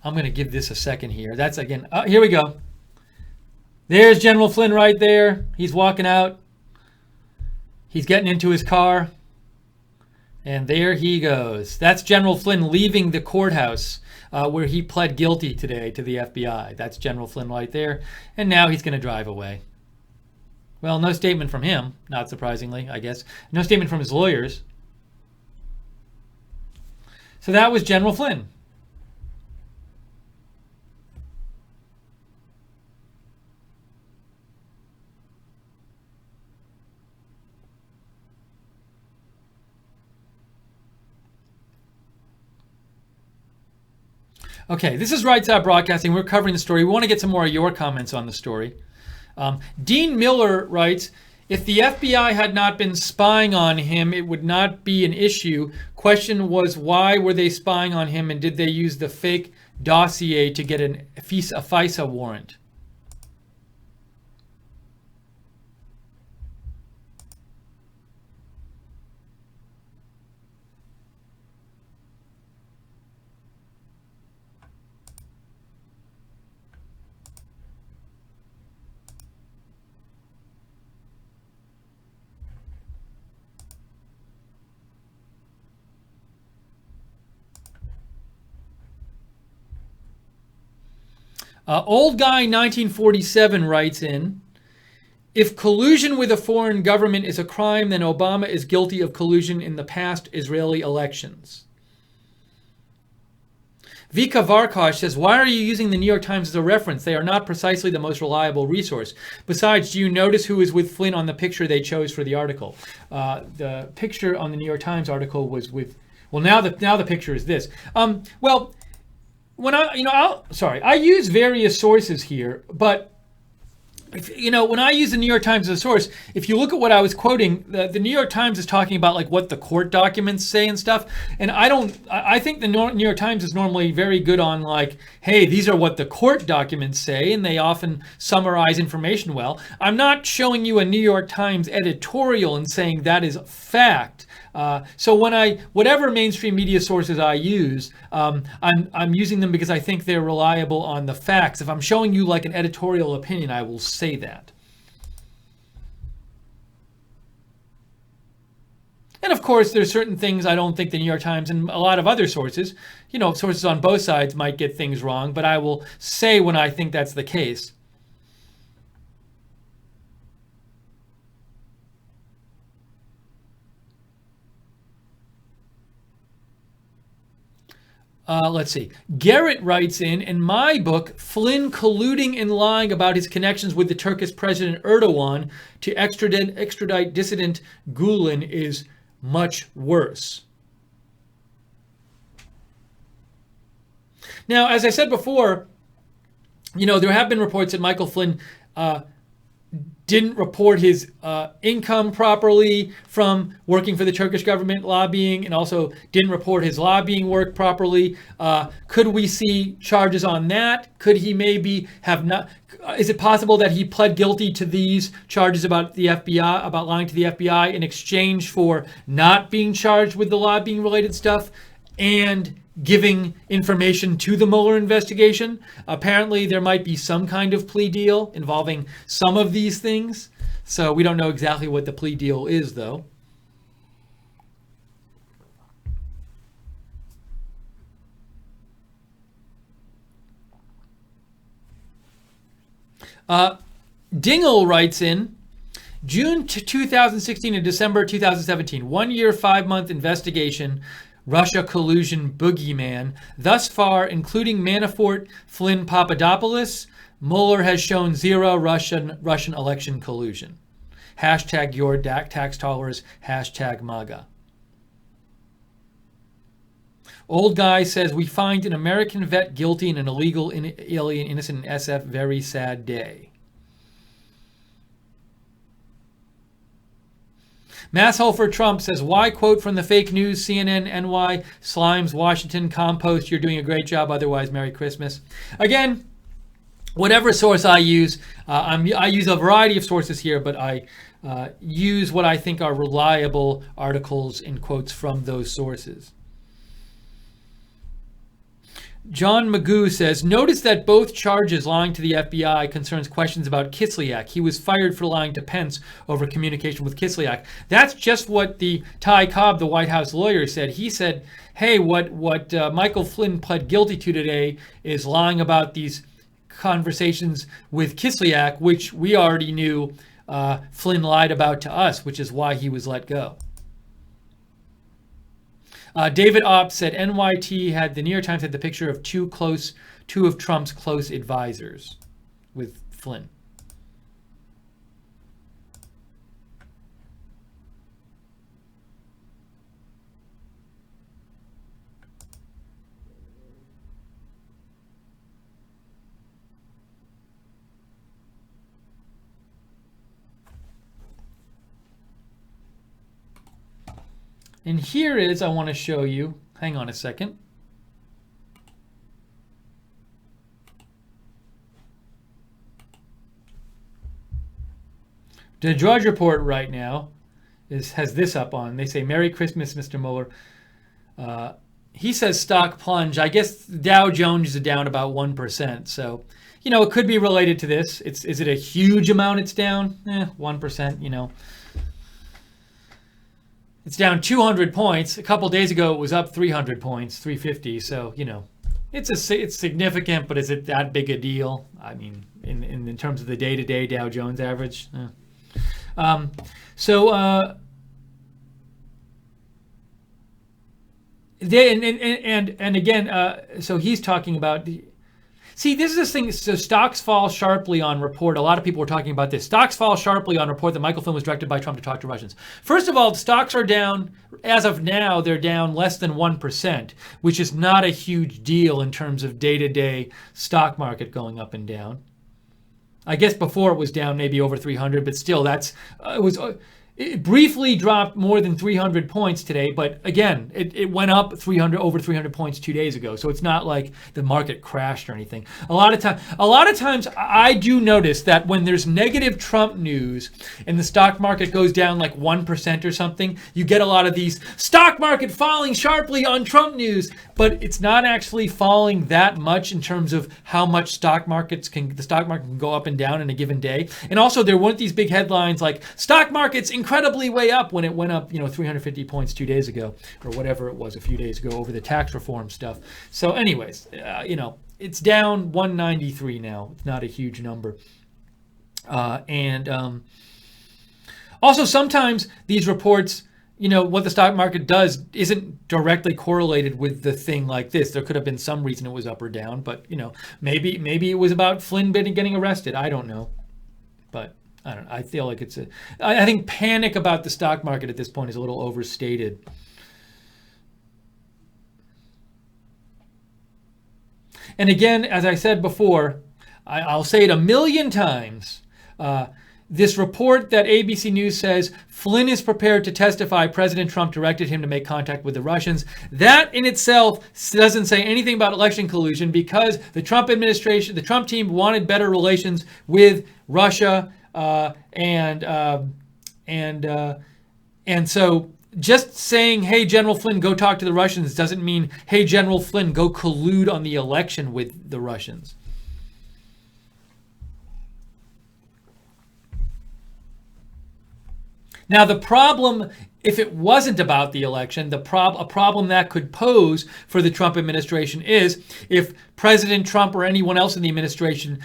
I'm going to give this a second here. That's again, here we go. There's General Flynn right there. He's walking out. He's getting into his car. And there he goes. That's General Flynn leaving the courthouse where he pled guilty today to the FBI. That's General Flynn right there. And now he's going to drive away. Well, no statement from him, not surprisingly, I guess. No statement from his lawyers. So that was General Flynn. Okay, this is Right Side Broadcasting. We're covering the story. We want to get some more of your comments on the story. Dean Miller writes, if the FBI had not been spying on him, it would not be an issue. Question was, why were they spying on him, and did they use the fake dossier to get a FISA warrant? Old Guy 1947 writes in, if collusion with a foreign government is a crime, then Obama is guilty of collusion in the past Israeli elections. Vika Varkosh says, why are you using the New York Times as a reference? They are not precisely the most reliable resource. Besides, do you notice who is with Flynn on the picture they chose for the article? The picture on the New York Times article was with, well, now the picture is this. Well, when I use various sources here, but when I use the New York Times as a source, if you look at what I was quoting, the New York Times is talking about like what the court documents say and stuff. And I think the New York Times is normally very good on like, hey, these are what the court documents say, and they often summarize information well. I'm not showing you a New York Times editorial and saying that is fact. So whatever mainstream media sources I use, I'm using them because I think they're reliable on the facts. If I'm showing you like an editorial opinion, I will say that. And of course, there's certain things I don't think the New York Times and a lot of other sources, sources on both sides might get things wrong, but I will say when I think that's the case. Let's see. Garrett writes in my book, Flynn colluding and lying about his connections with the Turkish President Erdogan to extradite dissident Gulen is much worse. Now, as I said before, there have been reports that Michael Flynn didn't report his income properly from working for the Turkish government lobbying, and also didn't report his lobbying work properly. Could we see charges on that? Could he maybe have not? Is it possible that he pled guilty to these charges about the FBI, about lying to the FBI in exchange for not being charged with the lobbying related stuff and giving information to the Mueller investigation? Apparently, there might be some kind of plea deal involving some of these things. So we don't know exactly what the plea deal is, though. Dingle writes in, June 2016 and December 2017, 1 year, 5-month investigation, Russia collusion boogeyman. Thus far, including Manafort, Flynn, Papadopoulos, Mueller has shown zero Russian election collusion. Hashtag your tax dollars, hashtag MAGA. Old guy says, we find an American vet guilty and an illegal alien innocent in SF. Very sad day. Masshole for Trump says, why quote from the fake news, CNN, NY, Slimes, Washington, Compost, you're doing a great job, otherwise Merry Christmas. Again, whatever source I use, I use a variety of sources here, but I use what I think are reliable articles and quotes from those sources. John Magoo says, notice that both charges lying to the FBI concerns questions about Kislyak. He was fired for lying to Pence over communication with Kislyak. That's just what the Ty Cobb, the White House lawyer, said. He said, hey, what Michael Flynn pled guilty to today is lying about these conversations with Kislyak, which we already knew Flynn lied about to us, which is why he was let go. David Opp said the New York Times had the picture of two of Trump's close advisors with Flynn. And here is, I want to show you, hang on a second. The Drudge Report right now has this up on. They say, Merry Christmas, Mr. Mueller. He says stock plunge. I guess Dow Jones is down about 1%. So, it could be related to this. Is it a huge amount it's down? 1%, It's down 200 points. A couple days ago, it was up 300 points, 350. So, it's significant, but is it that big a deal? I mean, in terms of the day-to-day Dow Jones average. And again, so he's talking about. See, this is this thing. So stocks fall sharply on report. A lot of people were talking about this. Stocks fall sharply on report that Michael Flynn was directed by Trump to talk to Russians. First of all, stocks are down. As of now, they're down less than 1%, which is not a huge deal in terms of day-to-day stock market going up and down. I guess before it was down maybe over 300, but still, it briefly dropped more than 300 points today, but again, it went up over 300 points 2 days ago. So it's not like the market crashed or anything. A lot of times I do notice that when there's negative Trump news and the stock market goes down like 1% or something, you get a lot of these stock market falling sharply on Trump news, but it's not actually falling that much in terms of how much the stock market can go up and down in a given day. And also there weren't these big headlines like stock market's incredibly way up when it went up, 350 points 2 days ago or whatever it was a few days ago over the tax reform stuff. So anyways, it's down 193 now. It's not a huge number. Also sometimes these reports, what the stock market does isn't directly correlated with the thing like this. There could have been some reason it was up or down, but maybe it was about Flynn getting arrested. I don't know. But I don't know. I feel like I think panic about the stock market at this point is a little overstated. And again, as I said before, I'll say it a million times. This report that ABC News says Flynn is prepared to testify President Trump directed him to make contact with the Russians. That in itself doesn't say anything about election collusion because the Trump administration, the Trump team wanted better relations with Russia. And so just saying, hey, General Flynn, go talk to the Russians doesn't mean, hey, General Flynn, go collude on the election with the Russians. Now, the problem, if it wasn't about the election, a problem that could pose for the Trump administration is if President Trump or anyone else in the administration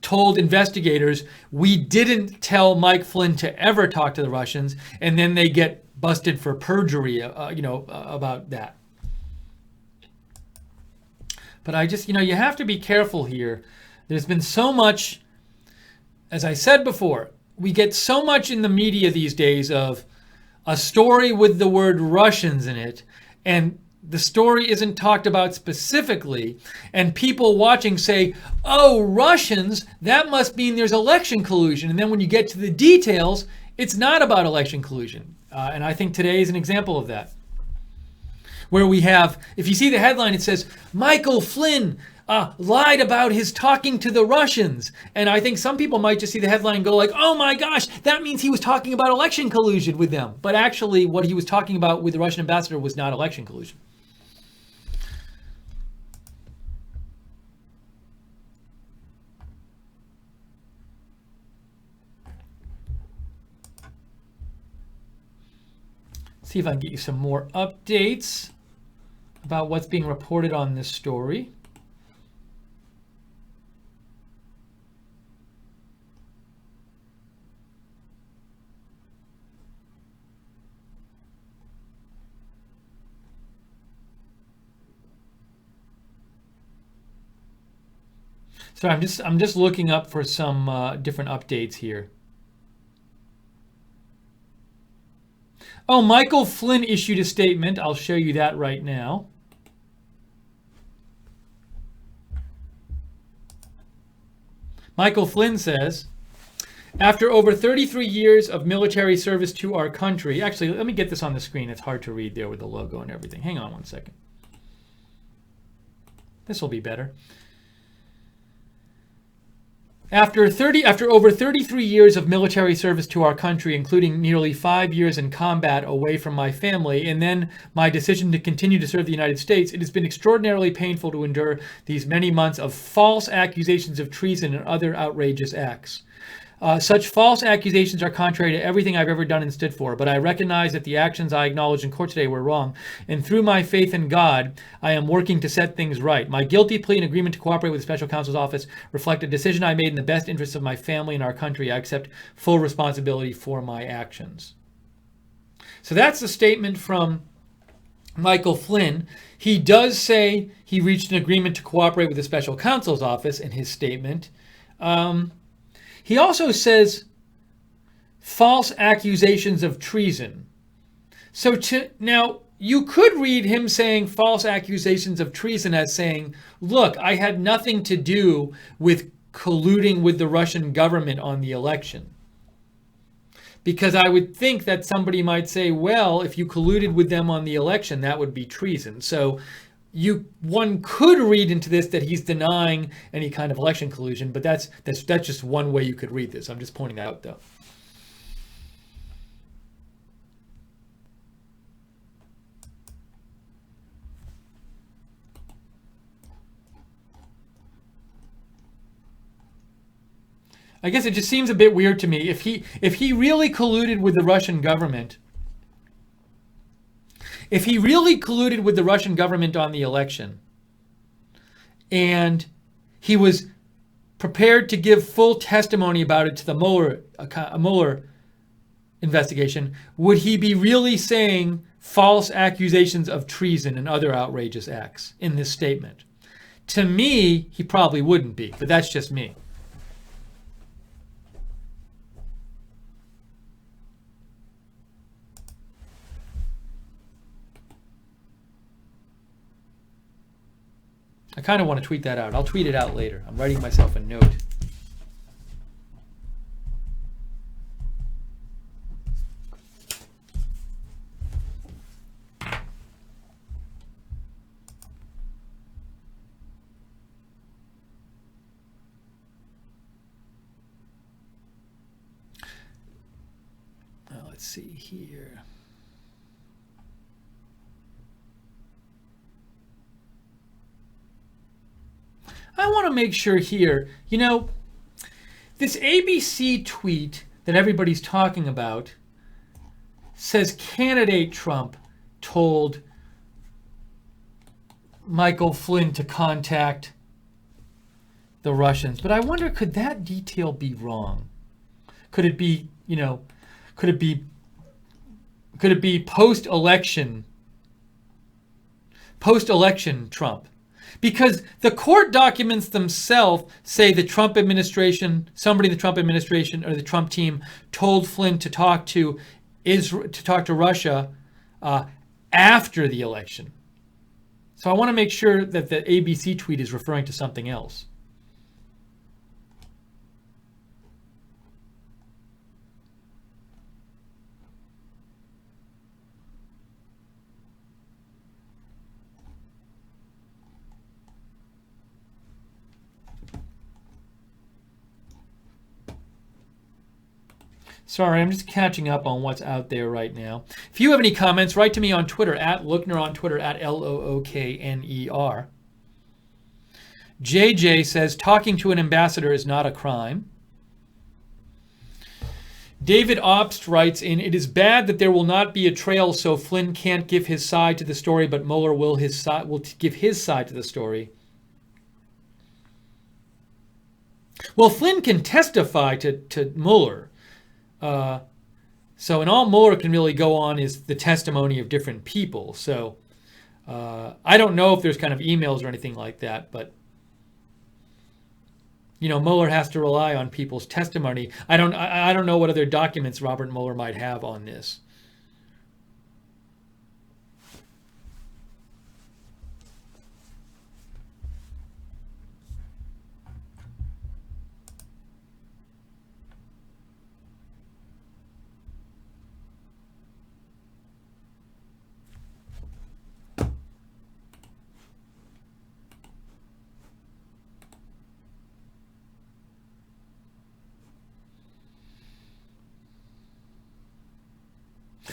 told investigators, we didn't tell Mike Flynn to ever talk to the Russians, and then they get busted for perjury, about that. But I just, you have to be careful here. There's been so much, as I said before, we get so much in the media these days of a story with the word Russians in it, and the story isn't talked about specifically, and people watching say, oh, Russians, that must mean there's election collusion. And then when you get to the details, it's not about election collusion. And I think today is an example of that. Where we have, if you see the headline, it says, Michael Flynn lied about his talking to the Russians. And I think some people might just see the headline and go like, oh my gosh, that means he was talking about election collusion with them. But actually what he was talking about with the Russian ambassador was not election collusion. See if I can get you some more updates about what's being reported on this story. So I'm just looking up for some different updates here. Oh, Michael Flynn issued a statement. I'll show you that right now. Michael Flynn says, after over 33 years of military service to our country, actually, let me get this on the screen. It's hard to read there with the logo and everything. Hang on one second. This will be better. After over 33 years of military service to our country, including nearly 5 years in combat away from my family, and then my decision to continue to serve the United States, it has been extraordinarily painful to endure these many months of false accusations of treason and other outrageous acts. Such false accusations are contrary to everything I've ever done and stood for, but I recognize that the actions I acknowledged in court today were wrong, and through my faith in God, I am working to set things right. My guilty plea and agreement to cooperate with the Special Counsel's Office reflect a decision I made in the best interests of my family and our country. I accept full responsibility for my actions. So that's the statement from Michael Flynn, he does say he reached an agreement to cooperate with the special counsel's office in his statement. He also says false accusations of treason. So now you could read him saying false accusations of treason as saying, look, I had nothing to do with colluding with the Russian government on the election. Because I would think that somebody might say, well, if you colluded with them on the election, that would be treason. So one could read into this that he's denying any kind of election collusion, but that's just one way you could read this. I'm just pointing that out, though. I guess it just seems a bit weird to me. If he really colluded with the Russian government, on the election, and he was prepared to give full testimony about it to the Mueller investigation, would he be really saying false accusations of treason and other outrageous acts in this statement? To me, he probably wouldn't be, but that's just me. I kind of want to tweet that out. I'll tweet it out later. I'm writing myself a note. Let's see here. I want to make sure here, this ABC tweet that everybody's talking about says candidate Trump told Michael Flynn to contact the Russians. But I wonder, could that detail be wrong? Could it be, could it be post-election Trump? Because the court documents themselves say the Trump administration, somebody in the Trump administration or the Trump team told Flynn to talk to Russia after the election. So I want to make sure that the ABC tweet is referring to something else. Sorry, I'm just catching up on what's out there right now. If you have any comments, write to me on Twitter, at Lookner, on Twitter, at Lookner. JJ says, talking to an ambassador is not a crime. David Obst writes in, it is bad that there will not be a trail so Flynn can't give his side to the story, but Mueller will give his side to the story. Well, Flynn can testify to Mueller. So, and all Mueller can really go on is the testimony of different people. So, I don't know if there's kind of emails or anything like that, but Mueller has to rely on people's testimony. I don't know what other documents Robert Mueller might have on this.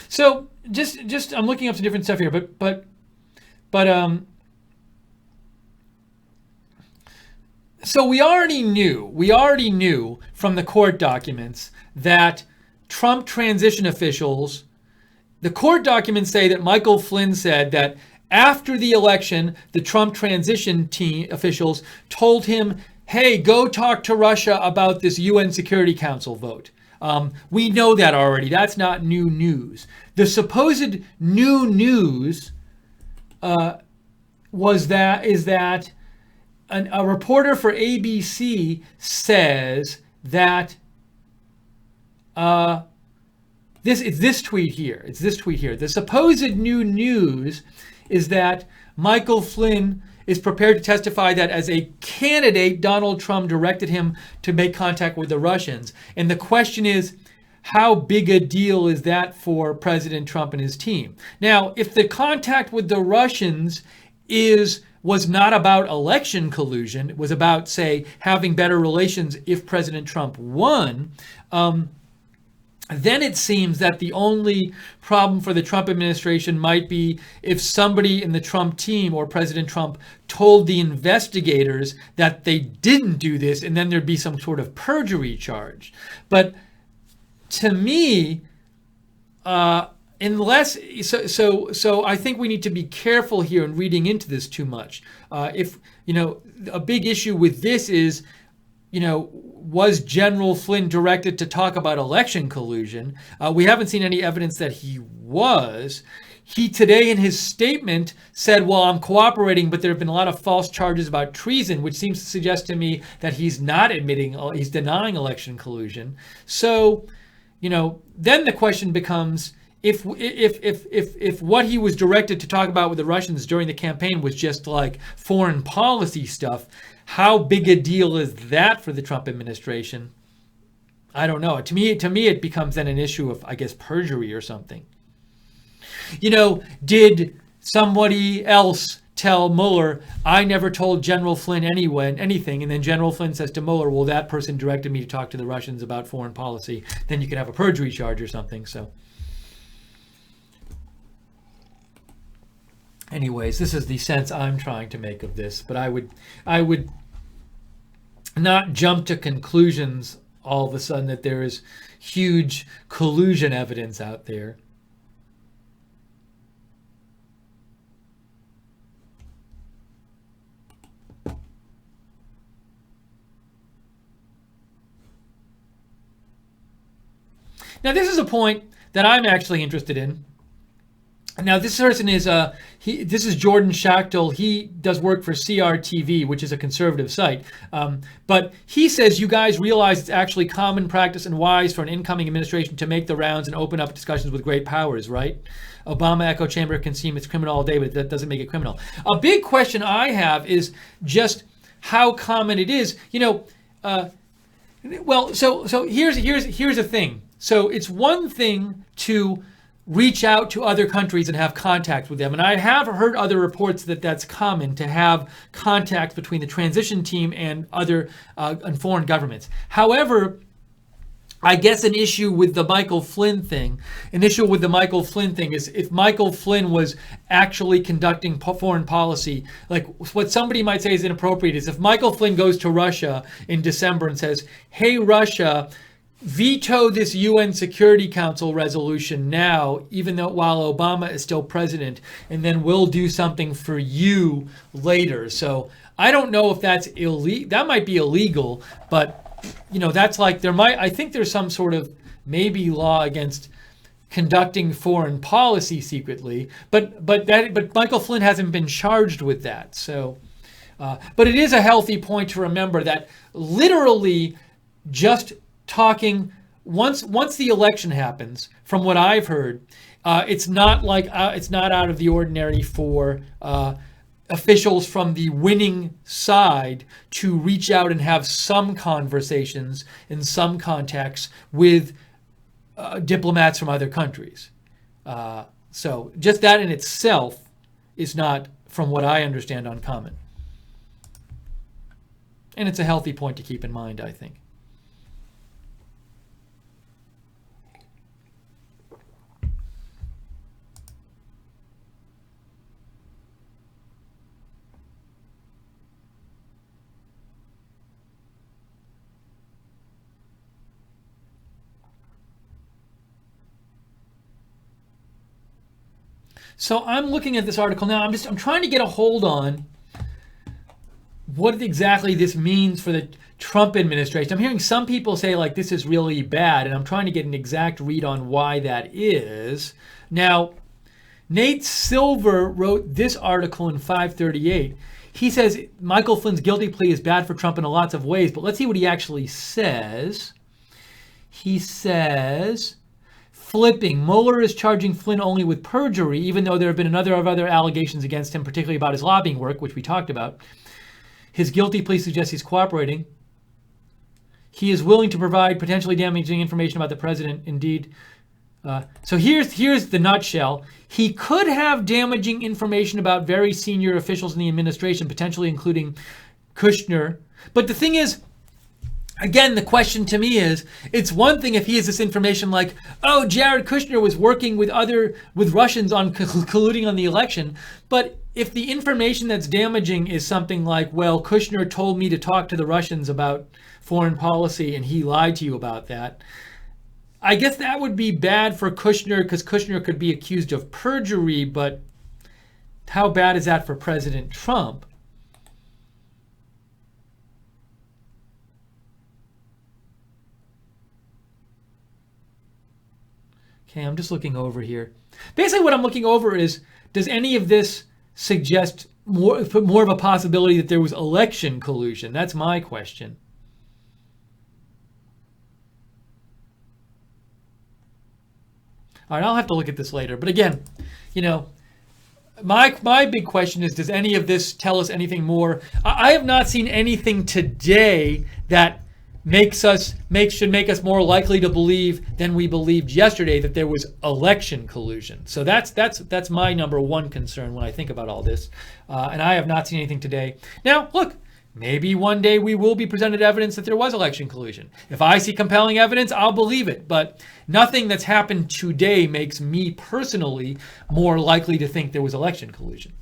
So just I'm looking up some different stuff here, but so we already knew from the court documents that Trump transition officials, the court documents say that Michael Flynn said that after the election, the Trump transition team officials told him, hey, go talk to Russia about this UN Security Council vote. We know that already. That's not new news. The supposed new news is that a reporter for ABC says that it's this tweet here. It's this tweet here. The supposed new news is that Michael Flynn is prepared to testify that as a candidate, Donald Trump directed him to make contact with the Russians. And the question is, how big a deal is that for President Trump and his team? Now, if the contact with the Russians was not about election collusion, it was about, say, having better relations if President Trump won, then it seems that the only problem for the Trump administration might be if somebody in the Trump team or President Trump told the investigators that they didn't do this, and then there'd be some sort of perjury charge. But to me, so I think we need to be careful here in reading into this too much. If a big issue with this is, was General Flynn directed to talk about election collusion? We haven't seen any evidence that he was. He today in his statement said, well, I'm cooperating, but there have been a lot of false charges about treason, which seems to suggest to me that he's not he's denying election collusion. So, then the question becomes, if what he was directed to talk about with the Russians during the campaign was just like foreign policy stuff, how big a deal is that for the Trump administration? I don't know. To me, it becomes then an issue of, I guess, perjury or something. Did somebody else tell Mueller, I never told General Flynn anything, and then General Flynn says to Mueller, well, that person directed me to talk to the Russians about foreign policy. Then you could have a perjury charge or something. So, anyways, this is the sense I'm trying to make of this, but I would not jump to conclusions all of a sudden that there is huge collusion evidence out there. Now, this is a point that I'm actually interested in. Now, this person is this is Jordan Schachtel. He does work for CRTV, which is a conservative site. But he says, you guys realize it's actually common practice and wise for an incoming administration to make the rounds and open up discussions with great powers, right? Obama echo chamber can seem it's criminal all day, but that doesn't make it criminal. A big question I have is just how common it is. Well, so here's the thing. So it's one thing to reach out to other countries and have contact with them. And I have heard other reports that that's common to have contact between the transition team and other and foreign governments. However, I guess an issue with the Michael Flynn thing is if Michael Flynn was actually conducting foreign policy, like what somebody might say is inappropriate is if Michael Flynn goes to Russia in December and says, hey, Russia, veto this UN Security Council resolution now, even though while Obama is still president, and then we'll do something for you later. So I don't know if that's illegal. That might be illegal, but that's like I think there's some sort of maybe law against conducting foreign policy secretly, but Michael Flynn hasn't been charged with that. So, but it is a healthy point to remember that literally just talking once the election happens, from what I've heard, it's not out of the ordinary for officials from the winning side to reach out and have some conversations in some contexts with diplomats from other countries. So just that in itself is not, from what I understand, uncommon. And it's a healthy point to keep in mind, I think. So I'm looking at this article now. I'm trying to get a hold on what exactly this means for the Trump administration. I'm hearing some people say like this is really bad, and I'm trying to get an exact read on why that is. Now, Nate Silver wrote this article in 538. He says Michael Flynn's guilty plea is bad for Trump in lots of ways, but let's see what he actually says. He says, flipping, Mueller is charging Flynn only with perjury, even though there have been other allegations against him, particularly about his lobbying work, which we talked about. His guilty plea suggests he's cooperating. He is willing to provide potentially damaging information about the president. Indeed. So here's the nutshell. He could have damaging information about very senior officials in the administration, potentially including Kushner. But the thing is, again, the question to me is, it's one thing if he has this information like, oh, Jared Kushner was working with Russians on colluding on the election. But if the information that's damaging is something like, well, Kushner told me to talk to the Russians about foreign policy and he lied to you about that, I guess that would be bad for Kushner because Kushner could be accused of perjury, but how bad is that for President Trump? Okay, I'm just looking over here. Basically what I'm looking over is, does any of this suggest more of a possibility that there was election collusion? That's my question. All right, I'll have to look at this later. But again, my big question is, does any of this tell us anything more? I have not seen anything today that should make us more likely to believe than we believed yesterday that there was election collusion. So that's my number one concern when I think about all this. And I have not seen anything today. Now, look, maybe one day we will be presented evidence that there was election collusion. If I see compelling evidence, I'll believe it. But nothing that's happened today makes me personally more likely to think there was election collusion.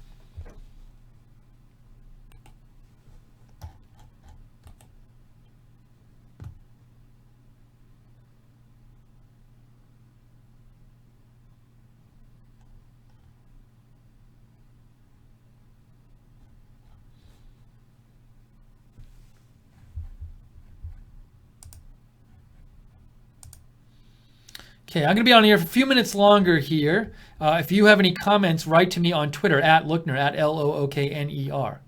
Okay, I'm going to be on here for a few minutes longer here. If you have any comments, write to me on Twitter at Lookner, at Lookner.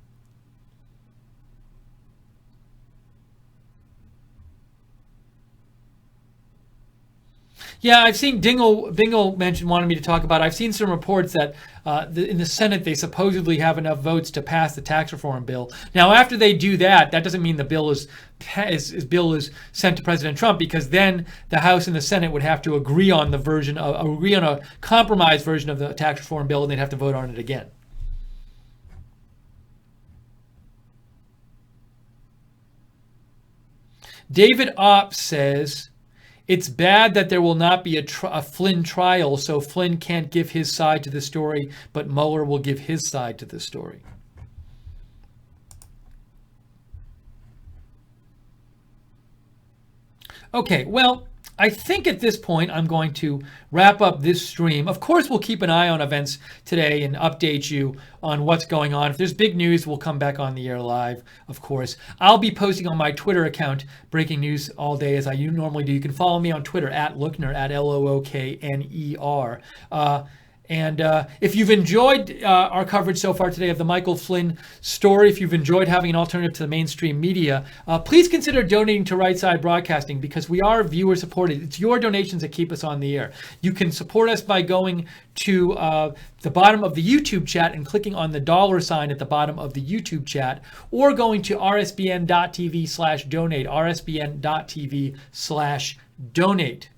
Yeah, I've seen Bingle wanted me to talk about it. I've seen some reports that in the Senate they supposedly have enough votes to pass the tax reform bill. Now, after they do that, that doesn't mean the bill is sent to President Trump, because then the House and the Senate would have to agree on a compromise version of the tax reform bill, and they'd have to vote on it again. David Opp says, it's bad that there will not be a Flynn trial, so Flynn can't give his side to the story, but Mueller will give his side to the story. Okay, well, I think at this point I'm going to wrap up this stream. Of course, we'll keep an eye on events today and update you on what's going on. If there's big news, we'll come back on the air live, of course. I'll be posting on my Twitter account breaking news all day as I normally do. You can follow me on Twitter at Lookner, at Lookner. And if you've enjoyed our coverage so far today of the Michael Flynn story, if you've enjoyed having an alternative to the mainstream media, please consider donating to Right Side Broadcasting, because we are viewer supported. It's your donations that keep us on the air. You can support us by going to the bottom of the YouTube chat and clicking on the $ at the bottom of the YouTube chat, or going to rsbn.tv/donate, rsbn.tv/donate.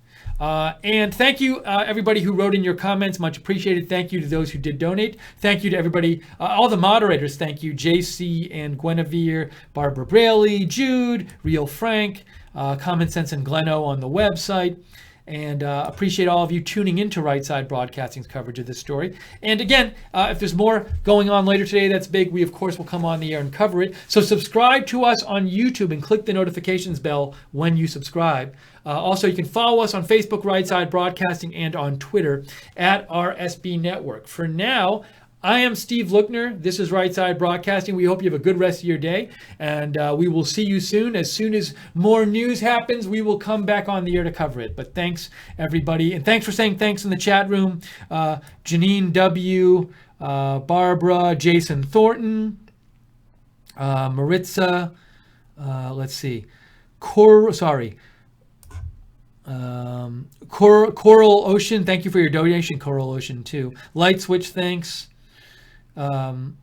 And thank you, everybody who wrote in your comments. Much appreciated. Thank you to those who did donate. Thank you to everybody, all the moderators. Thank you, JC and Guinevere, Barbara Braley, Jude, Real Frank, Common Sense and Gleno on the website. And appreciate all of you tuning into Right Side Broadcasting's coverage of this story. And again, if there's more going on later today that's big, we of course will come on the air and cover it. So subscribe to us on YouTube and click the notifications bell when you subscribe. Also, you can follow us on Facebook, Right Side Broadcasting, and on Twitter at RSB Network. For now, I am Steve Lookner. This is Right Side Broadcasting. We hope you have a good rest of your day, and we will see you soon. As soon as more news happens, we will come back on the air to cover it. But thanks, everybody, and thanks for saying thanks in the chat room. Janine W., Barbara, Jason Thornton, Maritza, let's see, Coral Ocean, thank you for your donation, Coral Ocean, too. Light Switch, thanks. And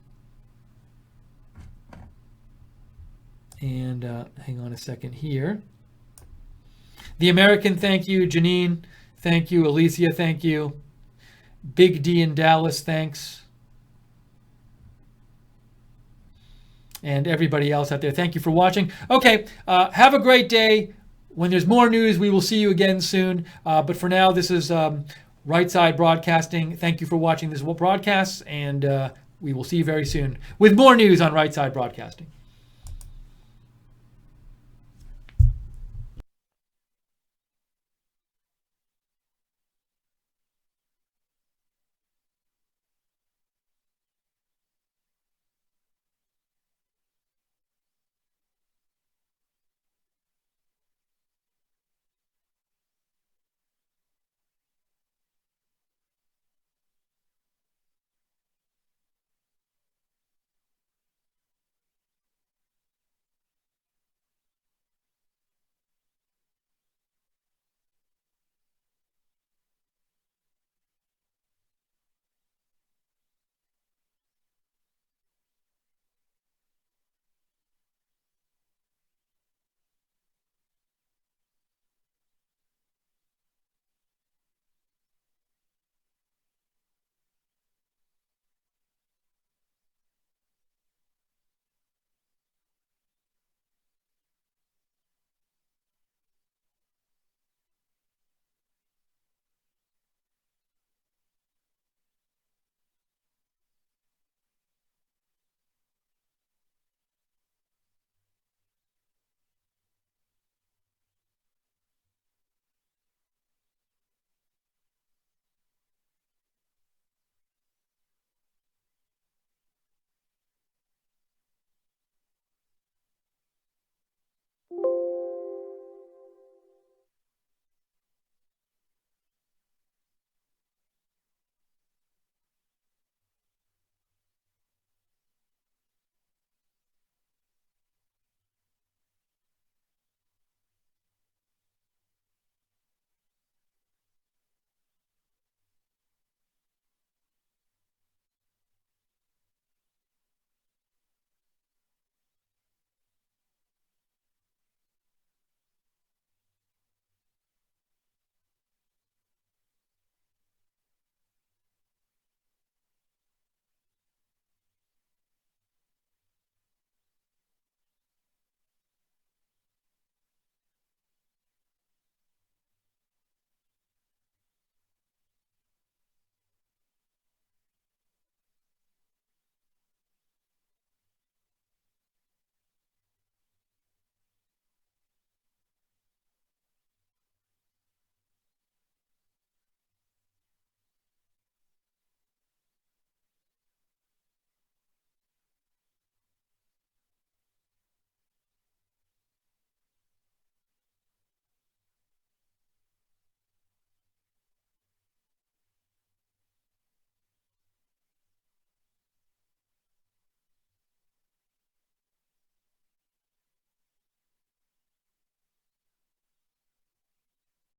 hang on a second here. The American, thank you. Janine, thank you. Alicia, thank you. Big D in Dallas, thanks. And everybody else out there, thank you for watching. Okay, have a great day. When there's more news, we will see you again soon. But for now, this is Right Side Broadcasting. Thank you for watching this broadcast, and we will see you very soon with more news on Right Side Broadcasting.